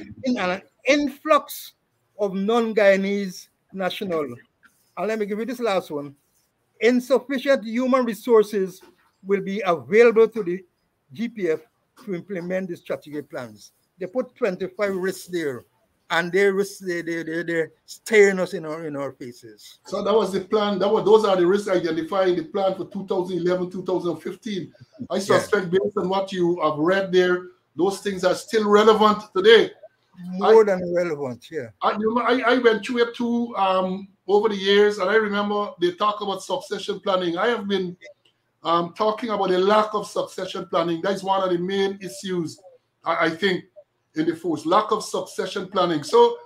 influx of non-Guyanese nationals. And let me give you this last one. Insufficient human resources will be available to the GPF to implement the strategic plans. They put 25 risks there, and they're staring us in our faces. So that was the plan. Those are the risks identified in the plan for 2011, 2015. I suspect based on what you have read there, those things are still relevant today. More than relevant, yeah. I went through it too over the years, and I remember they talk about succession planning. I have been talking about the lack of succession planning. That's one of the main issues, I think, in the force, lack of succession planning. So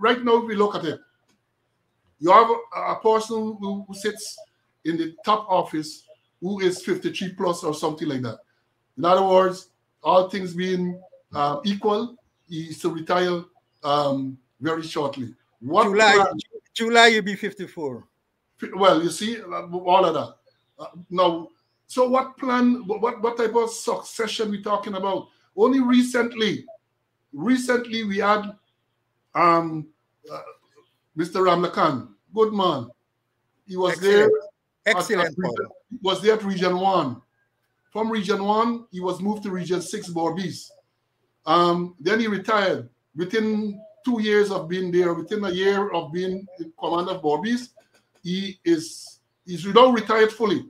right now, if we look at it, you have a person who sits in the top office who is 53 plus or something like that. In other words, all things being equal, he is to retire very shortly. July, you'll be 54. Well, you see, all of that. Now, so what plan, what type of succession we talking about? Only recently we had Mr. Ramlakan, good man. He was there. Excellent. He was there at Region 1. From Region 1, he was moved to Region 6, Berbice. Then he retired. Within 2 years of being there, within a year of being in command of Berbice, he's now retired fully.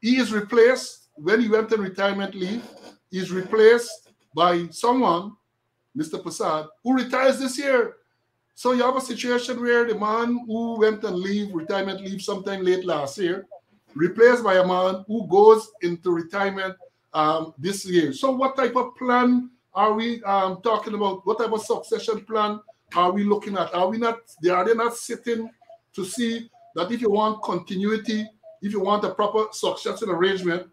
He is replaced, when he went on retirement leave, he's replaced by someone, Mr. Prasad, who retires this year. So you have a situation where the man who went on retirement leave sometime late last year, replaced by a man who goes into retirement this year. So what type of plan are we talking about? What type of succession plan are we looking at? Are they not sitting to see that if you want continuity, if you want a proper succession arrangement,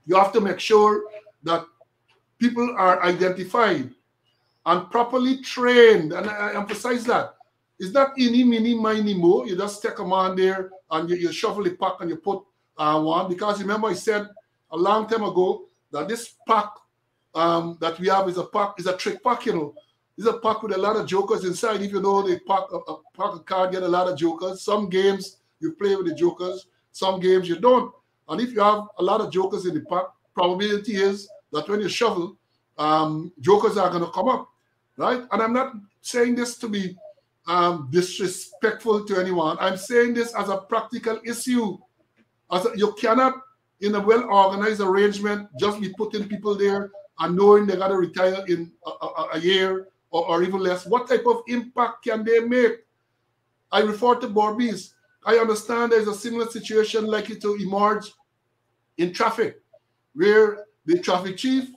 you have to make sure that people are identified and properly trained. And I emphasize that. It's not any, mini, miny, mo. You just take a man there and you shuffle the pack and you put one. Because remember, I said a long time ago that this pack that we have is a trick pack, you know. It's a pack with a lot of jokers inside. If you know the pack of card get a lot of jokers. Some games you play with the jokers, some games you don't. And if you have a lot of jokers in the pack, probability is that when you shuffle, jokers are going to come up, right? And I'm not saying this to be disrespectful to anyone. I'm saying this as a practical issue. You cannot, in a well-organized arrangement, just be putting people there and knowing they got to retire in a year or even less. What type of impact can they make? I refer to Berbice. I understand there's a similar situation likely to emerge in traffic, where the traffic chief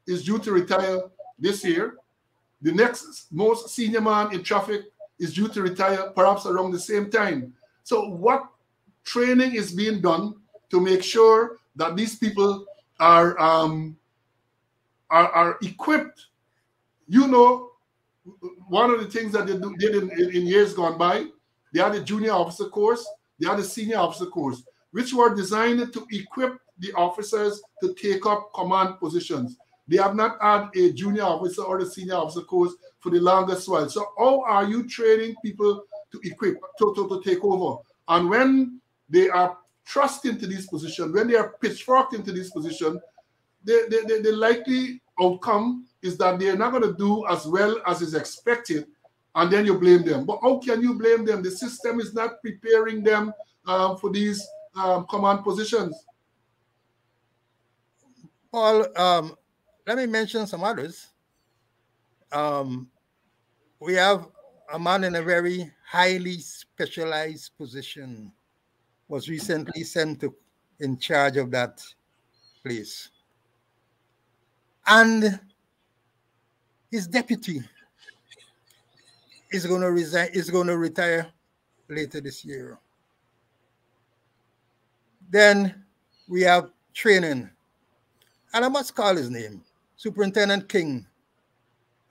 is due to retire this year. The next most senior man in traffic is due to retire perhaps around the same time. So what training is being done to make sure that these people are equipped? You know, one of the things that they did in years gone by, they had a junior officer course, they had a senior officer course, which were designed to equip the officers to take up command positions. They have not had a junior officer or a senior officer course for the longest while. So how are you training people to equip, to take over? And when they are thrust into this position, when they are pitchforked into this position, the likely outcome is that they're not going to do as well as is expected, and then you blame them. But how can you blame them? The system is not preparing them for these command positions. Paul, let me mention some others. We have a man in a very highly specialized position. was recently sent to in charge of that place. And his deputy is going to resign, is going to retire later this year. Then we have training. And I must call his name. Superintendent King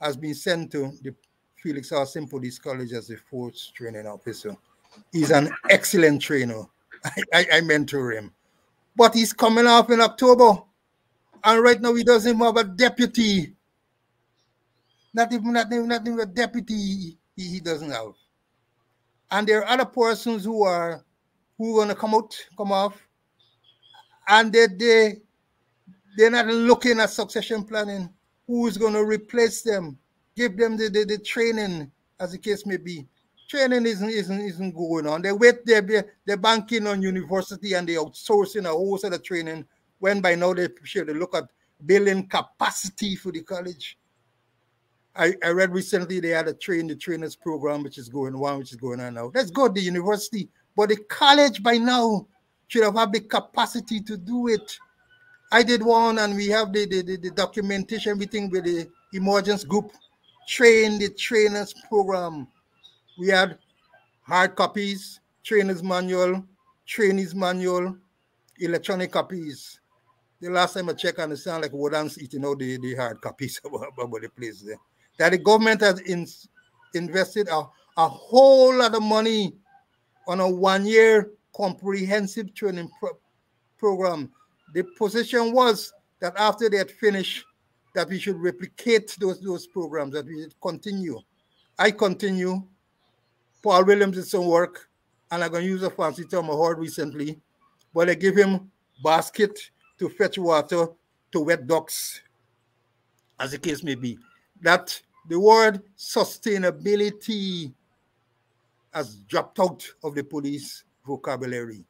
has been sent to the Felix Austin Police College as the fourth training officer. He's an excellent trainer. I mentor him. But he's coming off in October. And right now he doesn't have a deputy. Not even a deputy he doesn't have. And there are other persons who are going to come off, and they're not looking at succession planning. Who's going to replace them? Give them the training, as the case may be. Training isn't going on. They're banking on university and they're outsourcing a whole set of training, when by now they should look at building capacity for the college. I read recently they had the trainers program, which is going on now. That's good, the university. But the college by now should have had the capacity to do it. I did one, and we have the documentation, everything with the emergence group. The trainers program. We had hard copies, trainer's manual, trainee's manual, electronic copies. The last time I checked, and it sounded like Woodlands eating all the hard copies about the place there. That the government has invested a whole lot of money on a 1-year comprehensive training program. The position was that after they had finished, that we should replicate those programs, that we should continue. I continue. Paul Williams did some work, and I'm going to use a fancy term I heard recently, but they give him basket to fetch water to wet ducks, as the case may be. That the word sustainability has dropped out of the police vocabulary.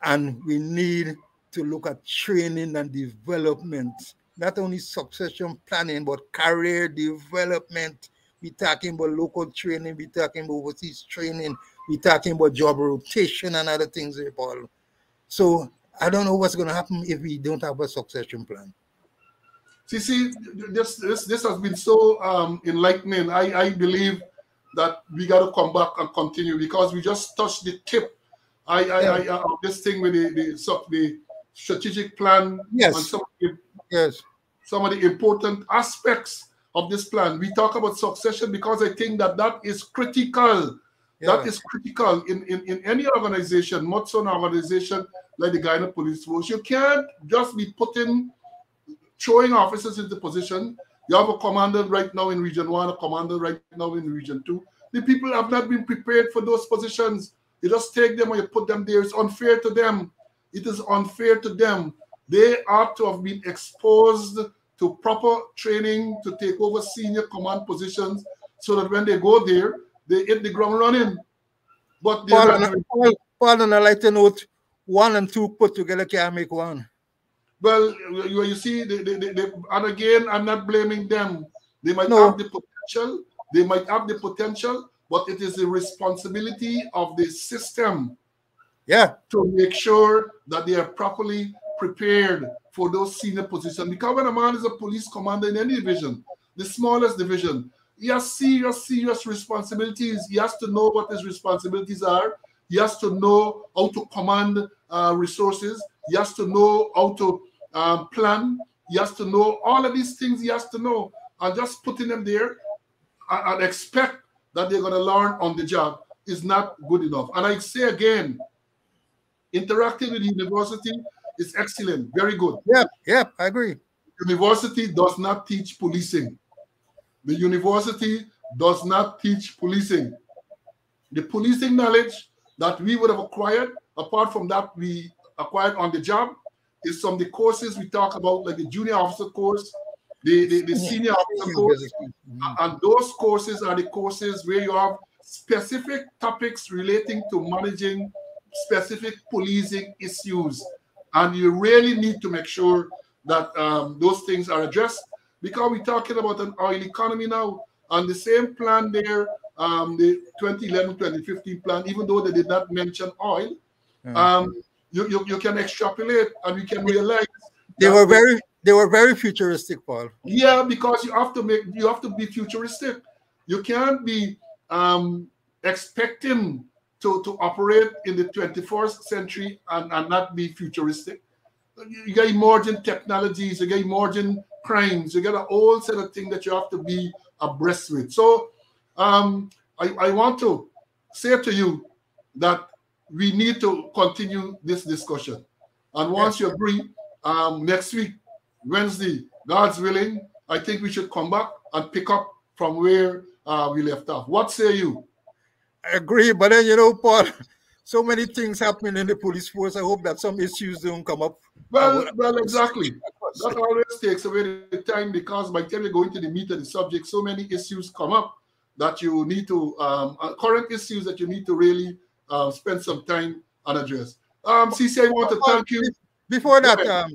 And we need to look at training and development, not only succession planning, but career development. We're talking about local training, we're talking about overseas training, we're talking about job rotation and other things, Paul. So I don't know what's going to happen if we don't have a succession plan. See, this has been so enlightening. I believe that we got to come back and continue, because we just touched the tip of this thing with the strategic plan. Yes. And some of the important aspects of this plan. We talk about succession because I think that is critical. Yeah. That is critical in any organization, much so an organization like the Guyana Police Force. You can't just be throwing officers into position. You have a commander right now in Region 1, a commander right now in Region 2. The people have not been prepared for those positions. You just take them and you put them there. It's unfair to them. It is unfair to them. They ought to have been exposed to proper training to take over senior command positions, so that when they go there, they hit the ground running. But Paul, on a lighter note, 1 and 2 put together can't make 1. Well, you see, and again, I'm not blaming them. They might have the potential. They might have the potential, but it is the responsibility of the system, to make sure that they are properly prepared for those senior positions. Because when a man is a police commander in any division, the smallest division, he has serious responsibilities. He has to know what his responsibilities are. He has to know how to command resources. He has to know how to plan. He has to know all of these things. He has to know. And just putting them there and expect that they're going to learn on the job is not good enough. And I say again, interacting with the university is excellent, very good. Yeah, I agree. University does not teach policing. The university does not teach policing. The policing knowledge that we would have acquired, apart from that we acquired on the job, is some of the courses we talk about, like the junior officer course, the senior officer course. And those courses are the courses where you have specific topics relating to managing specific policing issues. And you really need to make sure that those things are addressed, because we're talking about an oil economy now. And the same plan there, the 2011-2015 plan, even though they did not mention oil, You can extrapolate and we can realize they were very futuristic, Paul. Yeah, because you have to be futuristic. You can't be expecting to operate in the 21st century and not be futuristic. You get emerging technologies, you get emerging crimes, you get a whole set of things that you have to be abreast with. So I want to say to you that we need to continue this discussion. And once you agree, next week, Wednesday, God's willing, I think we should come back and pick up from where we left off. What say you? I agree, but then, you know, Paul, so many things happening in the police force. I hope that some issues don't come up. Well, exactly. That always takes away the time, because by the time you go into the meat of the subject, so many issues come up that you need to, current issues that you need to really spend some time and address. CC, I want to thank you. Before that,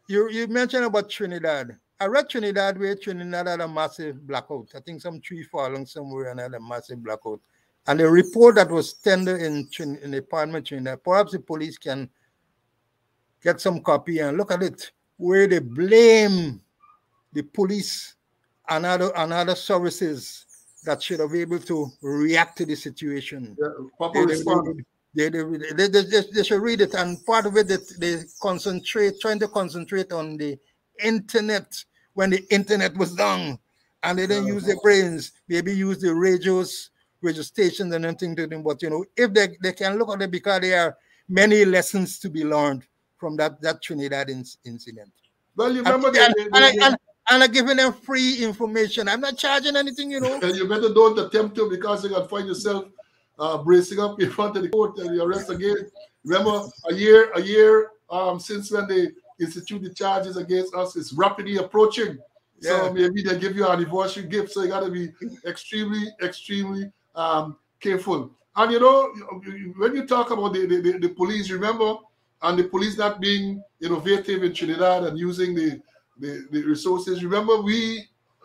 you mentioned about Trinidad. I read Trinidad where Trinidad had a massive blackout. I think some tree falling somewhere and had a massive blackout. And the report that was tendered in the Parliament Trinidad, perhaps the police can get some copy and look at it, where they blame the police and other services that should have been able to react to the situation. Yeah, they should read it, and part of it they trying to concentrate on the internet when the internet was down, and they didn't use their brains. Maybe use the radio stations and anything to them. But you know, if they can look at it, because there are many lessons to be learned from that Trinidad incident. Well, you remember and I'm giving them free information. I'm not charging anything, you know. And you better don't attempt to, because you can find yourself bracing up in front of the court and you arrest again. Remember, a year since when they institute the charges against us is rapidly approaching. Yeah. So maybe they give you an anniversary gift. So you got to be extremely, extremely careful. And you know, when you talk about the police, remember, and the police not being innovative in Trinidad and using the resources. Remember, the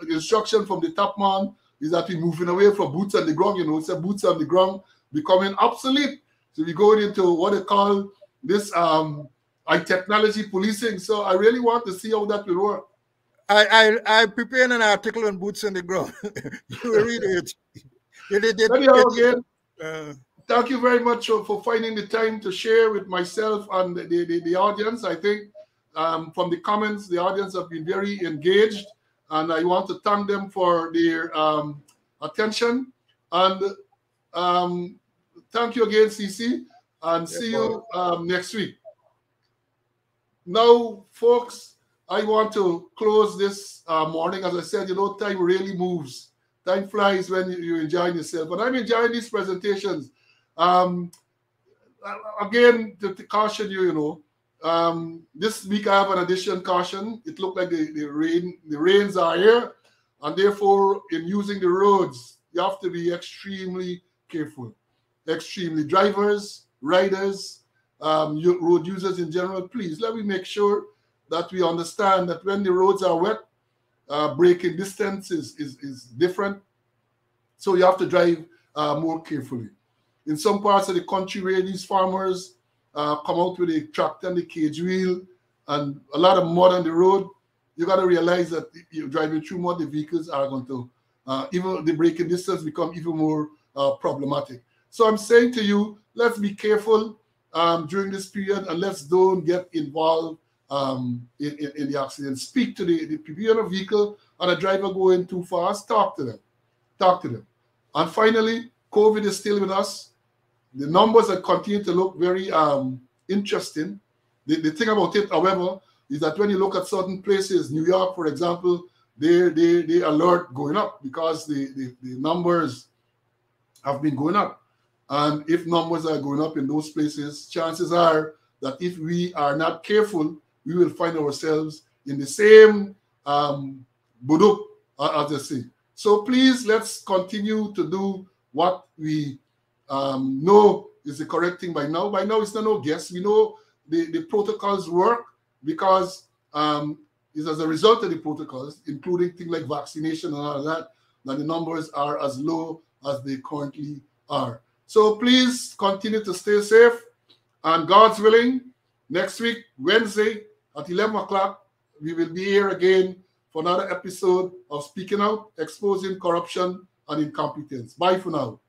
instruction from the top man is that we're moving away from boots on the ground. You know, it's a boots on the ground becoming obsolete. So we're going into what they call this high technology policing. So I really want to see how that will work. I prepared an article on boots on the ground. You will read it. Thank you very much for finding the time to share with myself and the audience. I think from the comments, the audience have been very engaged, and I want to thank them for their attention. And thank you again, CC, and see you next week. Now, folks, I want to close this morning. As I said, you know, time really moves. Time flies when you're enjoying yourself. And I'm enjoying these presentations. Again, to caution you, you know, this week I have an additional caution. It looked like the rains are here, and therefore in using the roads, you have to be extremely careful. Extremely. Drivers, riders, road users in general, please let me make sure that we understand that when the roads are wet, braking distance is different. So you have to drive more carefully. In some parts of the country where these farmers come out with a tractor and the cage wheel and a lot of mud on the road, you got to realize that you're driving through mud, the vehicles are going to, even the braking distance become even more problematic. So I'm saying to you, let's be careful during this period, and let's don't get involved in the accident. Speak to the people in a vehicle and a driver going too fast, talk to them. Talk to them. And finally, COVID is still with us. The numbers are continue to look very interesting. The thing about it, however, is that when you look at certain places, New York, for example, they alert going up because the numbers have been going up. And if numbers are going up in those places, chances are that if we are not careful, we will find ourselves in the same buduk, as they say. So please, let's continue to do what we know is the correct thing by now. By now, it's not no guess. We know the protocols work because it's as a result of the protocols, including things like vaccination and all of that the numbers are as low as they currently are. So please continue to stay safe. And God's willing, next week, Wednesday at 11 o'clock, we will be here again for another episode of Speaking Out, Exposing Corruption and Incompetence. Bye for now.